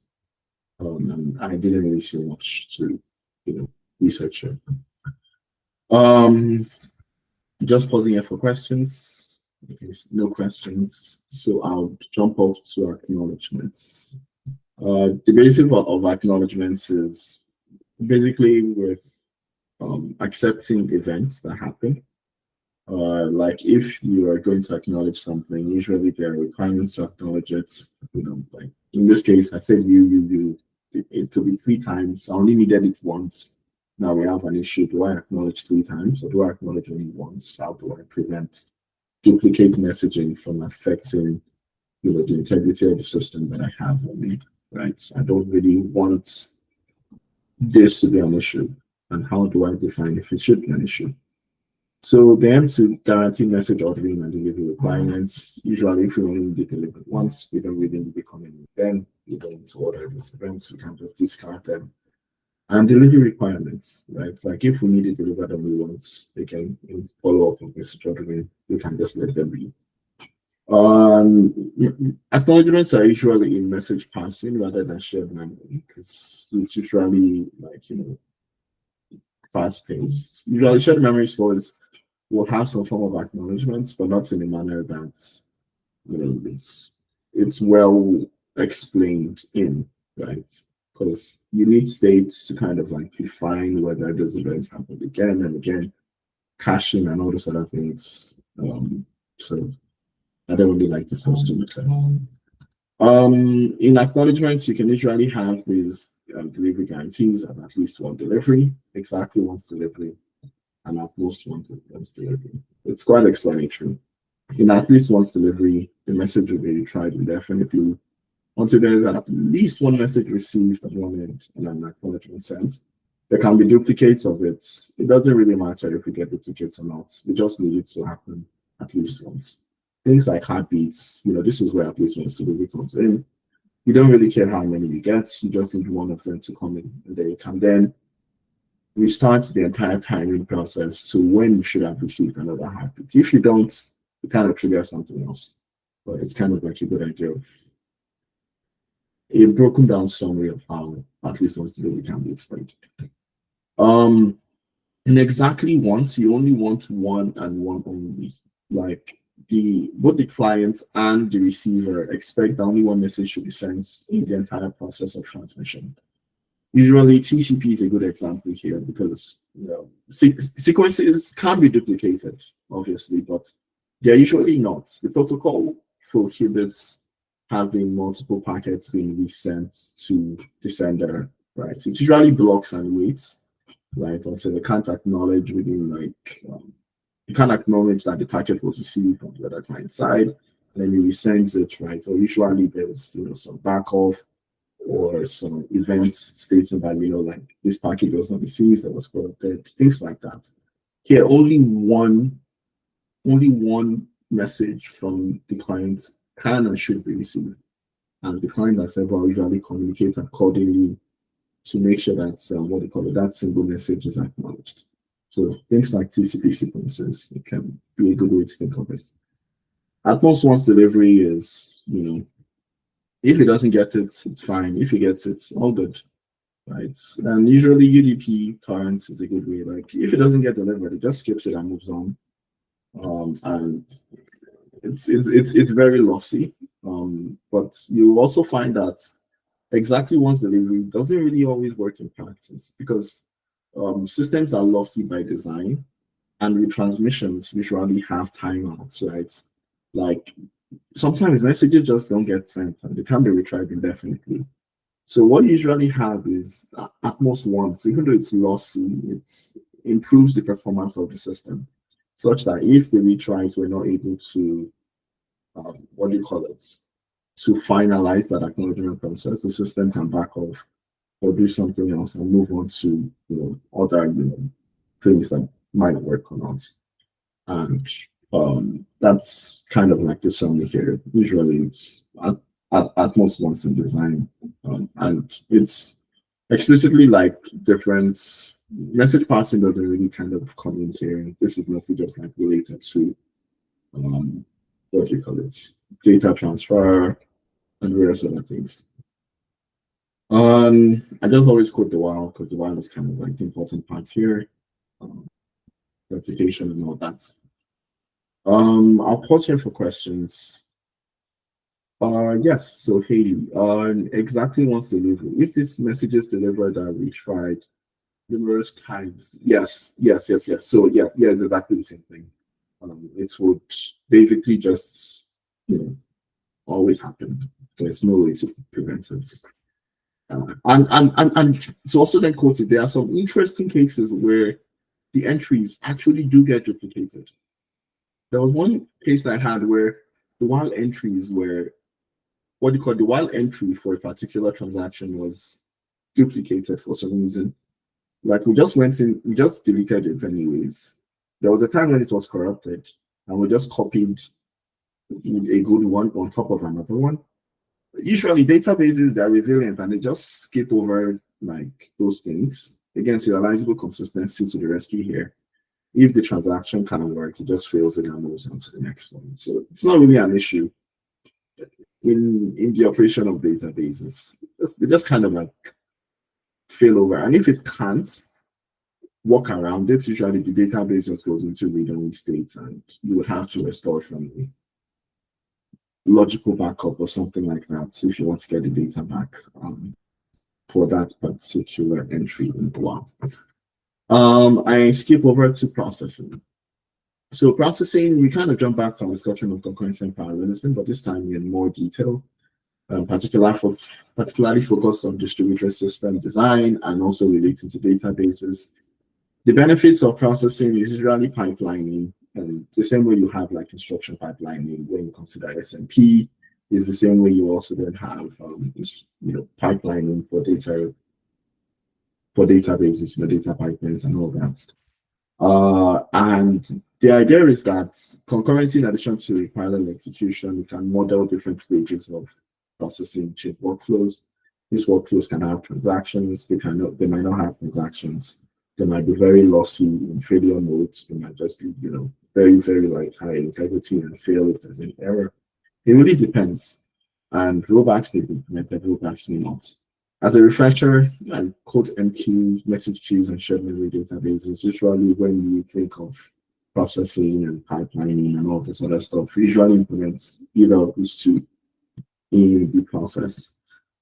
And I didn't really see much to research it. Just pausing here for questions. No questions, so I'll jump off to acknowledgments. The basis of acknowledgments is basically with accepting events that happen. If you are going to acknowledge something, usually there are requirements to acknowledge it. In this case, I said you. It could be 3 times. I only needed it once. Now we have an issue. Do I acknowledge 3 times or do I acknowledge only once? How do I prevent duplicate messaging from affecting the integrity of the system that I have on me? Right? I don't really want this to be an issue. And how do I define if it should be an issue? So they aim to guarantee message ordering and delivery requirements. Usually, if we only need it delivered once, we don't really need to come in then. We don't need to order those events. We can just discard them. And delivery requirements, right? If we need it delivered only once, they can follow up with message ordering. We can just let them be. Acknowledgements are usually in message passing rather than shared memory because it's usually fast paced. Usually shared memory stores will have some form of acknowledgements, but not in a manner that it's well explained in, right? Because you need states to kind of like define whether those events happen again and again, caching and all those other things. So I don't really like this post too much. In acknowledgements, you can usually have these delivery guarantees of at least one delivery, exactly once delivery, and at most once delivery. It's quite explanatory. In at least once delivery, the message will be retried indefinitely until there's at least one message received at one end and an acknowledgement sent. There can be duplicates of it. It doesn't really matter if we get duplicates or not. We just need it to happen at least once. Things like heartbeats, this is where at least once delivery comes in. You don't really care how many you get. You just need one of them to come in, and then you can then restart the entire timing process to when you should have received another heartbeat. If you don't, it kind of triggers something else. But it's kind of like a good idea of a broken down summary of how at least once delivery can be explained. In exactly once, you only want one and one only. Like both the client and the receiver expect that only one message should be sent in the entire process of transmission. Usually, TCP is a good example here because sequences can be duplicated, obviously, but they're usually not. The protocol prohibits having multiple packets being resent to the sender, right? It usually blocks and waits, right, until they can't acknowledge within you can't acknowledge that the packet was received on the other client side, and then you resends it, right? Or usually there's some back off or some events stating that like this packet was not received, that was corrupted, things like that. Here, only one message from the client can and should be received, and the client and server usually communicate accordingly to make sure that that single message is acknowledged. So things like TCP sequences, it can be a good way to think of it. At most once delivery is, if it doesn't get it, it's fine. If it gets it, all good, right? And usually UDP currents is a good way. Like if it doesn't get delivered, it just skips it and moves on. And it's very lossy. But you also find that exactly once delivery doesn't really always work in practice because systems are lossy by design, and retransmissions usually have timeouts, right? Like sometimes messages just don't get sent and they can be retried indefinitely. So what you usually have is at most once, even though it's lossy, it improves the performance of the system, such that if the retries were not able to, to finalize that acknowledgement process, the system can back off or do something else and move on to other things that might work or not. And that's kind of like the summary here. Usually it's at most once in design, and it's explicitly like different message passing doesn't really kind of come in here. This is mostly just like related to data transfer and various other things. I just always quote the while because the while is kind of like the important part here. Replication and all that. I'll pause here for questions. Yes, so Haley, exactly once delivered. If this message is delivered are retried numerous times, yes. So yeah, it's exactly the same thing. It would basically just always happen. There's no way to prevent it. And so also then quoted, there are some interesting cases where the entries actually do get duplicated. There was one case I had where the while entries were the while entry for a particular transaction was duplicated for some reason. Like we just went in, we just deleted it anyways. There was a time when it was corrupted and we just copied a good one on top of another one. Usually databases, they're resilient and they just skip over like those things. Again, serializable consistency to the rescue here. If the transaction can't work, it just fails it and moves on to the next one. So it's not really an issue in the operation of databases. They just kind of like fail over. And if it can't work around it, usually the database just goes into read-only states and you would have to restore from logical backup or something like that if you want to get the data back for that particular entry in the block. I skip over to processing. So processing, we kind of jump back to our discussion of concurrency and parallelism, but this time in more detail, particularly focused on distributed system design and also relating to databases. The benefits of processing is usually pipelining, and the same way you have like instruction pipelining when you consider SMP is the same way you also then have pipelining for databases, data pipelines and all that. And the idea is that concurrency, in addition to parallel execution, you can model different stages of processing chain workflows. These workflows can have transactions, they might not have transactions. They might be very lossy in failure modes. They might just be, very, very like high integrity and fail if there's an error. It really depends. And rollbacks may be implemented, rollbacks may not. As a refresher, I quote MQ, message queues, and shared memory databases. Usually when you think of processing and pipelining and all this other stuff, we usually implements either of these two in the process.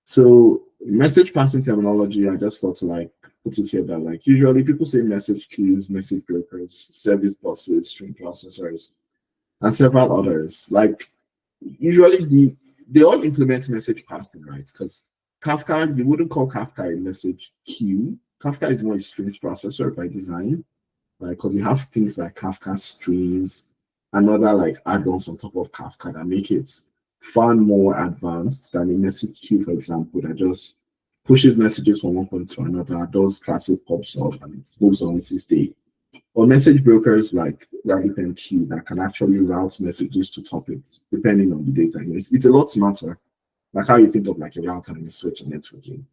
So message passing terminology, I just thought to like put it here that like usually people say message queues, message brokers, service buses, stream processors, and several others. Like usually they all implement message passing, right? Because Kafka, you wouldn't call Kafka a message queue. Kafka is more a streams processor by design, right? Because you have things like Kafka streams and other like add-ons on top of Kafka that make it far more advanced than a message queue, for example, that just pushes messages from one point to another, does classic pops up and moves on with its day. Or message brokers like RabbitMQ that can actually route messages to topics depending on the data. It's a lot smarter, like how you think of like a router and a switch and networking.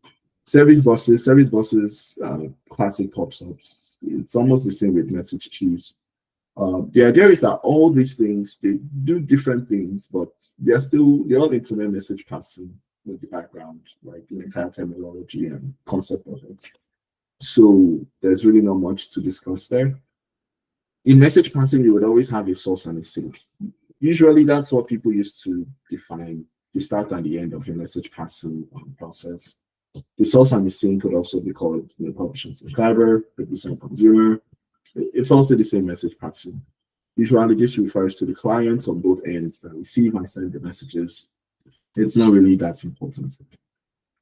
Service buses, classic pops ups. It's almost the same with message queues. The idea is that all these things, they do different things, but they all implement message passing with the background, like the entire terminology and concept of it. So there's really not much to discuss there. In message passing, you would always have a source and a sink. Usually that's what people used to define the start and the end of your message passing process. The source and the sink could also be called publisher and subscriber, producer and consumer. It's also the same message passing. Usually this refers to the clients on both ends that receive and send the messages. It's not really that important.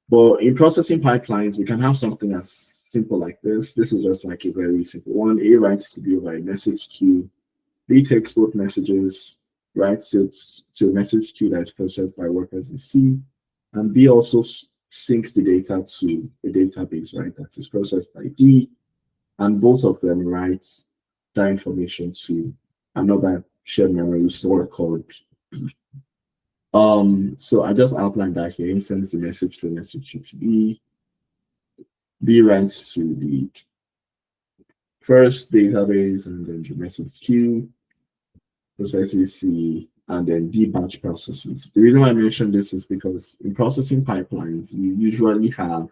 But in processing pipelines, we can have something as simple like this. This is just like a very simple one. A writes to B over a message queue. B takes both messages, writes it to a message queue that is processed by workers in C. And B also syncs the data to a database, right, that is processed by D. And both of them write that information to another shared memory store called B. So I just outlined that here. He sends the message to a message queue to B. B writes to the first database and then the message queue, processes C, and then D batch processes. The reason why I mentioned this is because in processing pipelines, you usually have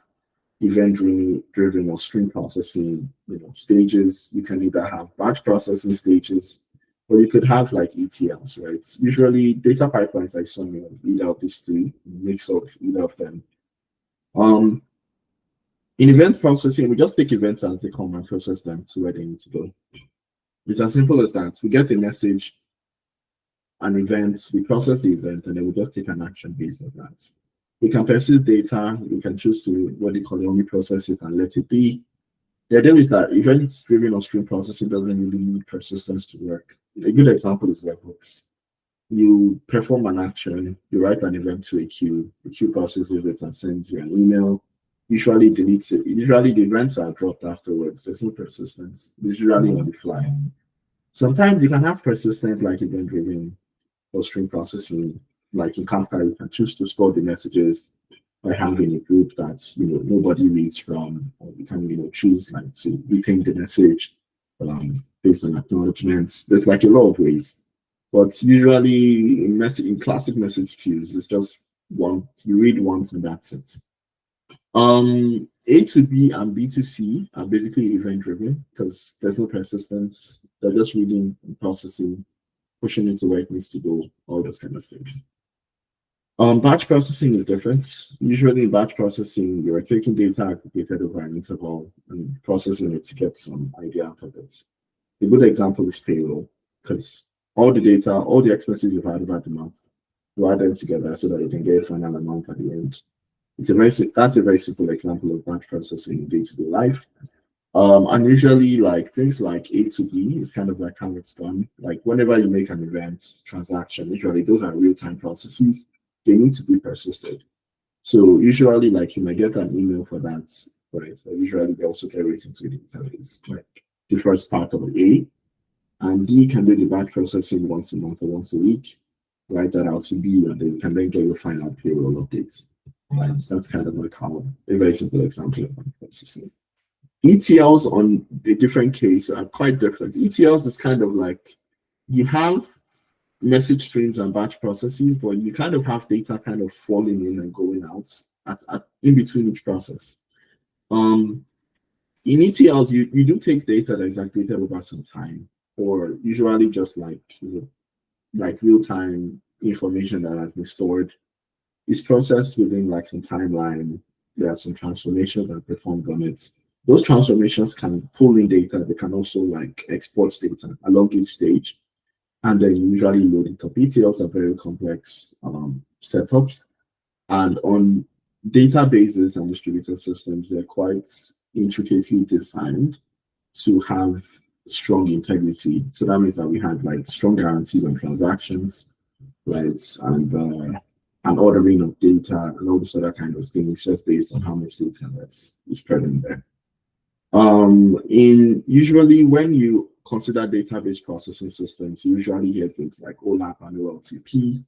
event-driven or stream processing stages. You can either have batch processing stages, or you could have like ETLs, right? Usually data pipelines are some of either of these three, mix of either of them. In event processing, we just take events as they come and process them to where they need to go. It's as simple as that. We get a message, an event, we process the event, and then we just take an action based on that. We can persist data, we can choose to what they call only process it and let it be. The idea is that event-driven or stream processing doesn't really need persistence to work. A good example is webhooks. You perform an action, you write an event to a queue, the queue processes it and sends you an email, usually deletes it. Usually the events are dropped afterwards. There's no persistence. It's usually on the fly. Sometimes you can have persistent like event-driven or stream processing. Like in Kafka, you can choose to store the messages by having a group that nobody reads from, or you can choose like to retain the message based on acknowledgments. There's like a lot of ways. But usually in classic message queues, it's just one, you read once and that's it. A to B and B to C are basically event driven because there's no persistence. They're just reading and processing, pushing it to where it needs to go, all those kind of things. Batch processing is different. Usually in batch processing, you're taking data aggregated over an interval and processing it to get some idea out of it. A good example is payroll, because all the data, all the expenses you've had about the month, you add them together so that you can get a final amount at the end. That's a very simple example of batch processing in day-to-day life. And usually like things like A to B is kind of like how it's done. Like whenever you make an event transaction, usually those are real-time processes. They need to be persisted. So usually like you might get an email for that, right? But usually they also get it into the database. Like the first part of A, and D can do the batch processing once a month or once a week, write that out to B, and then you can then get your final payroll updates. Right? So that's kind of like how a very simple example of batch processing. ETLs on a different case are quite different. ETLs is kind of like you have message streams and batch processes, but you kind of have data kind of falling in and going out in between each process. In ETLs, you do take data that is aggregated over some time, or usually just like like real-time information that has been stored. It's processed within like some timeline. There are some transformations that are performed on it. Those transformations can pull in data. They can also like export data along each stage. And then you usually load it up. ETLs are very complex setups. And on databases and distributed systems, they're quite intricately designed to have strong integrity. So that means that we had like strong guarantees on transactions, right? And ordering of data and all this other kind of things, just based on how much data is present there. Usually when you consider database processing systems, you usually hear things like OLAP and OLTP.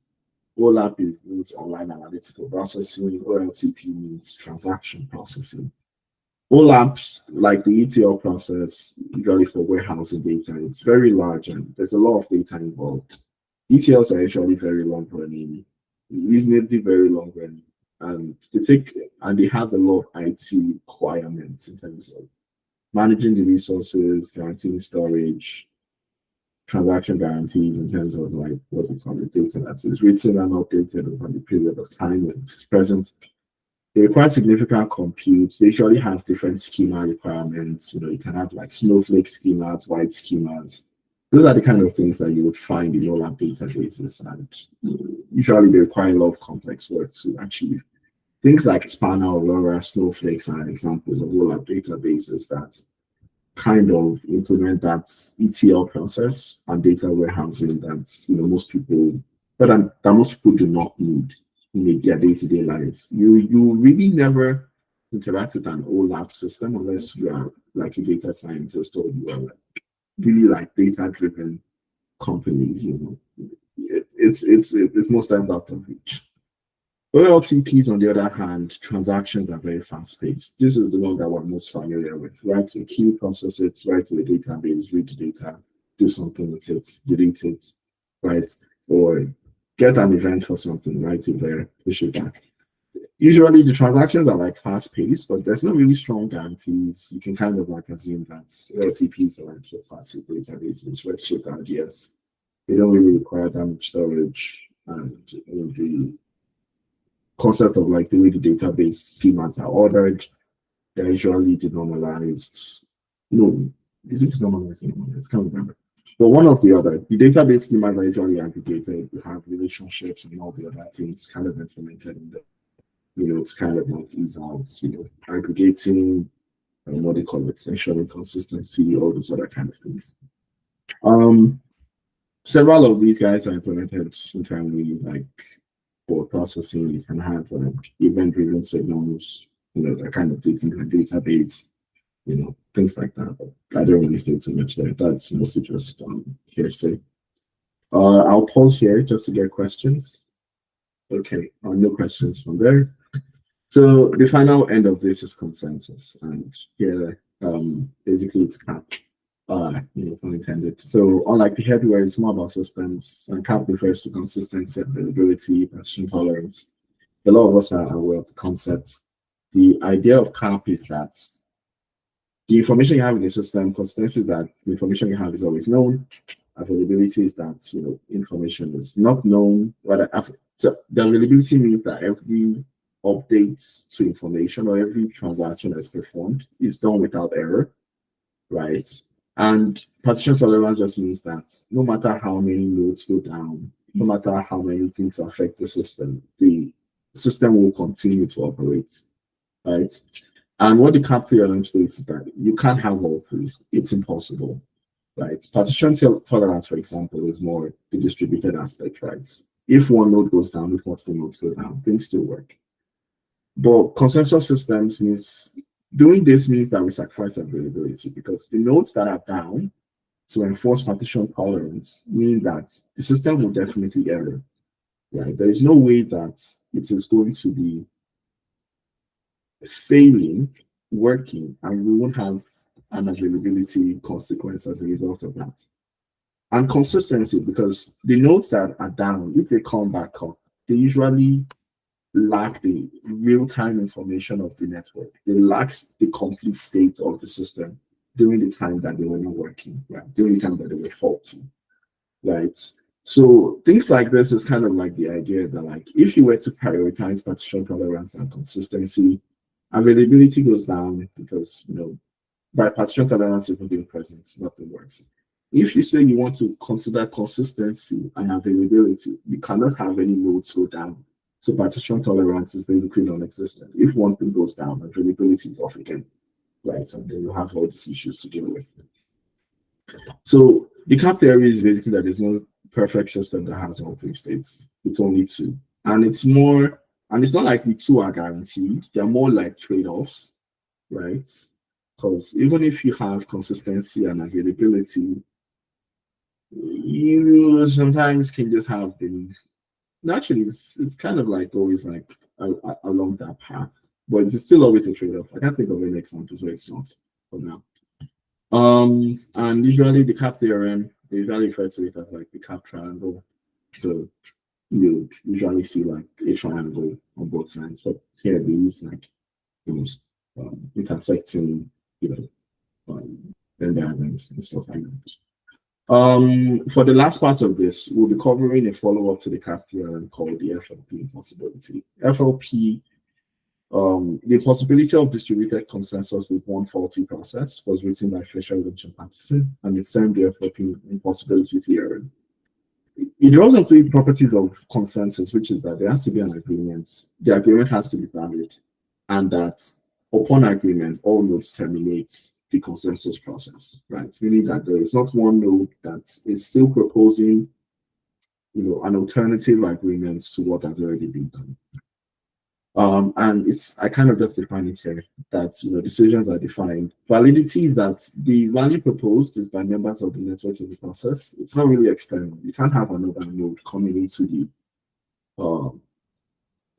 OLAP means online analytical processing. OLTP means transaction processing. OLAPs, like the ETL process, usually for warehousing data, it's very large and there's a lot of data involved. ETLs are actually very long running, reasonably very long running, and they have a lot of IT requirements in terms of managing the resources, guaranteeing storage, transaction guarantees in terms of like what we call the data that is written and updated over the period of time when it's present. They require significant compute. They usually have different schema requirements. You can have like snowflake schemas, white schemas. Those are the kind of things that you would find in OLAP databases, and usually they require a lot of complex work to achieve. Things like Spanner, Aurora, Snowflakes are examples of OLAP databases that kind of implement that ETL process and data warehousing that most people do not need in their day-to-day life. You really never interact with an OLAP system unless you are like a data scientist or you are really like data-driven companies. It's most times out of reach. OLTPs, on the other hand, transactions are very fast-paced. This is the one that we're most familiar with. Write to the queue, process it, write to the database, read the data, do something with it, delete it, right? Or get an event for something, write it there, push it back. Usually the transactions are like fast-paced, but there's no really strong guarantees. You can kind of like assume that OLTPs are like your classic databases, Redshift RDS. They don't really require that much storage, and the concept of like the way the database schemas are ordered, they're usually denormalized. No, is it denormalized? I can't remember. But one of the other, the database schemas are usually aggregated. You have relationships and all the other things kind of implemented in there. It's kind of like ease out, aggregating, what they call it, ensuring consistency, all those other kind of things. Several of these guys are implemented internally, like for processing. You can have like event-driven signals, that kind of things in the database, things like that. But I don't really stay too much there. That's mostly just hearsay. I'll pause here just to get questions. Okay, no questions from there. So the final end of this is consensus, and here basically it's CAP. Pun intended. So unlike the headware, it's more about systems, and CAP refers to consistency, availability, persistent tolerance. A lot of us are aware of the concept. The idea of CAP is that the information you have in the system, consistency is that the information you have is always known, Availability is that, information is not known. So the availability means that every update to information or every transaction that's performed is done without error, right? And partition tolerance just means that no matter how many nodes go down, no matter how many things affect the system will continue to operate, right? And what the CAP theorem states is that you can't have all three. It's impossible, right? Partition tolerance, for example, is more the distributed aspect, right? If one node goes down, if multiple nodes go down, things still work. But consensus systems means doing this means that we sacrifice availability because the nodes that are down to enforce partition tolerance mean that the system will definitely error, right? There is no way that it is going to be failing, working, and we won't have an availability consequence as a result of that. And consistency, because the nodes that are down, if they come back up, they usually lack the real-time information of the network. They lack the complete state of the system during the time that they were not working, right? During the time that they were faulty, right? So things like this is kind of like the idea that, like, if you were to prioritize partition tolerance and consistency, availability goes down because, by partition tolerance even being present, nothing works. If you say you want to consider consistency and availability, you cannot have any nodes go down. So partition tolerance is basically non-existent. If one thing goes down, availability is off again, right? And then you have all these issues to deal with. So the CAP theory is basically that there's no perfect system that has all three states. It's only two. And it's not like the two are guaranteed. They're more like trade-offs, right? Because even if you have consistency and availability, you sometimes can just have actually, it's kind of like always like along that path, but it's still always a trade-off. I can't think of any examples where it's not for now. And usually the CAP theorem, they usually refer to it as like the CAP triangle. So you usually see like a triangle on both sides, but here they use like intersecting, Venn diagrams and stuff like that. For the last part of this, we'll be covering a follow-up to the CAP theorem called the FLP impossibility. FLP, the impossibility of distributed consensus with one faulty process was written by Fisher, Lynch, and Patterson, and it's termed the FLP impossibility theorem. It draws on three properties of consensus, which is that there has to be an agreement, the agreement has to be valid, and that upon agreement, all nodes terminate the consensus process, right? Meaning that there is not one node that is still proposing, an alternative agreement to what has already been done. And I kind of just define it here that decisions are defined. Validity is that the value proposed is by members of the network in the process. It's not really external. You can't have another node coming into the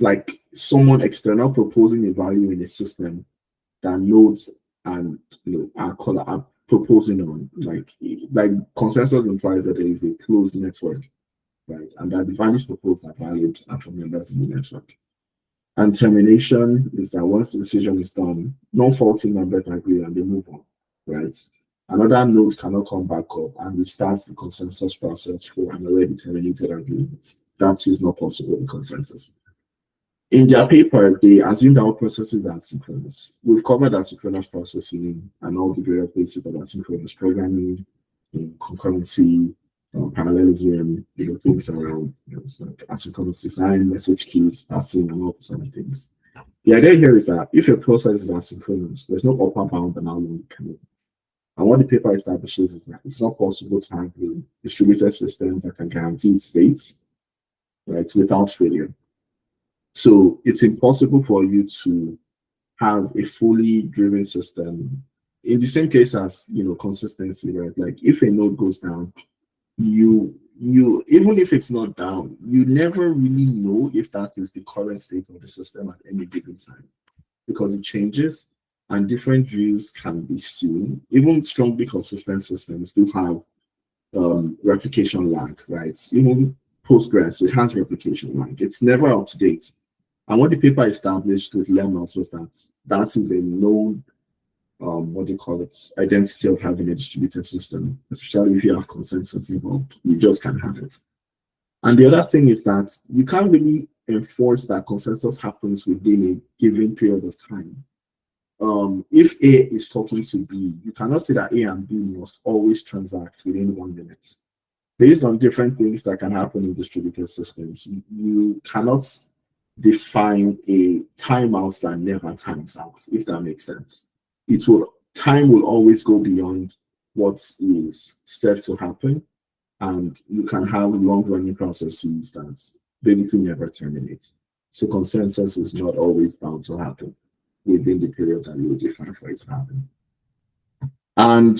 like someone external proposing a value in a system that nodes and are proposing on. Like consensus implies that there is a closed network, right? And that the values proposed are valid and from members in the network. And termination is that once the decision is done, non-faulty members agree and they move on, right? Another node cannot come back up and restart the consensus process for an already terminated agreement. That is not possible in consensus. In their paper, they assume that all processes are synchronous. We've covered asynchronous processing and all the various basics of asynchronous programming, concurrency, parallelism, things around like asynchronous design, message queues, passing, and all those other things. The idea here is that if a process is asynchronous, there's no upper bound on how long it can move. And what the paper establishes is that it's not possible to have a distributed system that can guarantee states, right, without failure. So it's impossible for you to have a fully driven system in the same case as consistency, right? Like if a node goes down, you even if it's not down, you never really know if that is the current state of the system at any given time because it changes and different views can be seen. Even strongly consistent systems do have replication lag, right? Even Postgres, it has replication lag. It's never up to date. And what the paper established with lemmas was that is a known what do you call it, identity of having a distributed system, especially if you have consensus involved. You just can't have it. And the other thing is that you can't really enforce that consensus happens within a given period of time. If A is talking to B, you cannot say that A and B must always transact within 1 minute. Based on different things that can happen in distributed systems, you cannot define a timeout that never times out, if that makes sense. Time will always go beyond what is set to happen, and you can have long-running processes that basically never terminate. So consensus is not always bound to happen within the period that you define for it to happen. And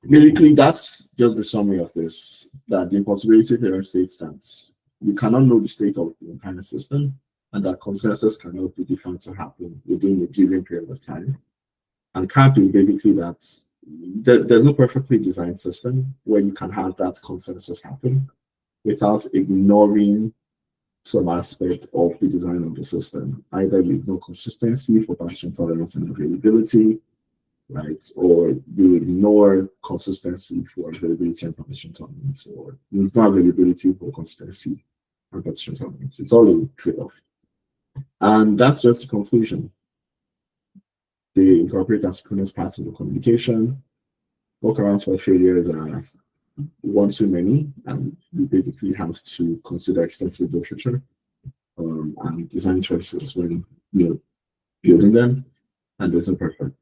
basically, that's just the summary of this, that the impossibility theorem states that you cannot know the state of the entire system, and that consensus cannot be defined to happen within a given period of time. And CAP is basically that there's no perfectly designed system where you can have that consensus happen without ignoring some aspect of the design of the system. Either you ignore consistency for partition tolerance and availability, right? Or you ignore consistency for availability and partition tolerance, or you ignore availability for consistency and partition tolerance. It's all a trade-off. And that's just the conclusion. They incorporate asynchronous patterns of communication. Workarounds for failures are one too many, and you basically have to consider extensive literature and design choices when you're building them. And there's a perfect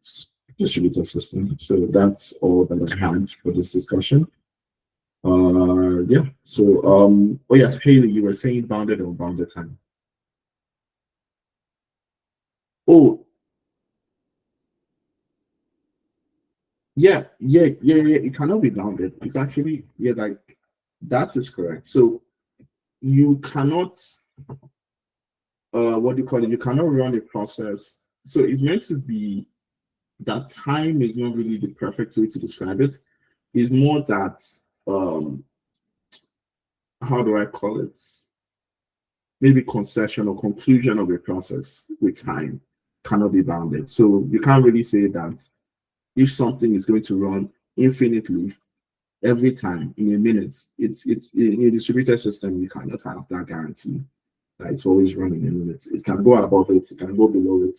distributed system. So that's all that I had for this discussion. Yeah. So oh yes, Haley, you were saying bounded or bounded time. Oh, yeah. It cannot be bounded. It's actually, yeah, like that is correct. So you cannot, what do you call it? You cannot run a process. So it's meant to be that time is not really the perfect way to describe it. It's more that, how do I call it? Maybe concession or conclusion of a process with time cannot be bounded. So you can't really say that if something is going to run infinitely every time in a minute, it's in a distributed system, you cannot have that guarantee that it's always running in minutes. It can go above it, it can go below it,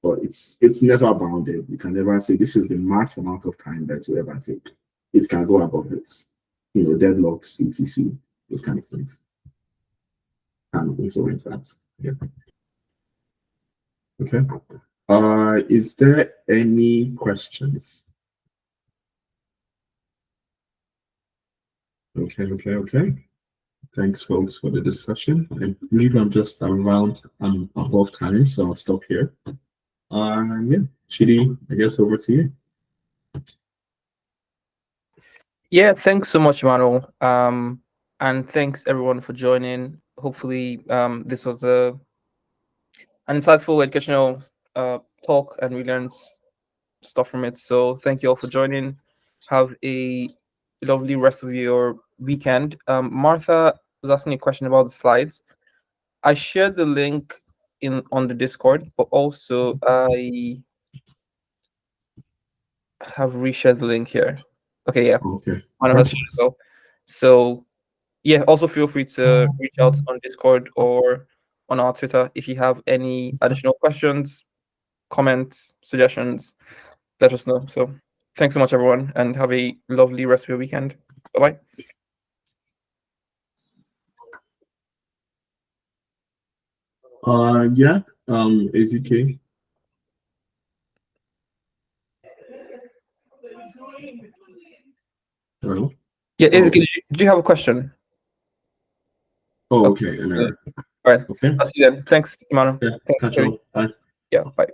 but it's never bounded. You can never say this is the max amount of time that you ever take. It can go above it. You know, deadlocks, etc., those kind of things. And influence that. Yeah. Okay. Is there any questions? Okay. Thanks, folks, for the discussion. I believe I'm just around above time, so I'll stop here. Yeah, Chidi, I guess over to you. Yeah, thanks so much, Emmanuel. And thanks everyone for joining. Hopefully, this was an insightful educational talk, and we learned stuff from it. So thank you all for joining. Have a lovely rest of your weekend. Martha was asking a question about the slides. I shared the link on the Discord, but also I have reshared the link here. Okay, yeah. Okay. So yeah, also feel free to reach out on Discord or on our Twitter if you have any additional questions, comments, suggestions. Let us know. So thanks so much, everyone, and have a lovely rest of your weekend. Bye-bye. Yeah, AZK. Hello? Yeah, AZK, did you have a question? Oh, okay. All right. Okay. I'll see you then. Thanks, Emmanuel. Yeah, catch you. Bye. Yeah, bye.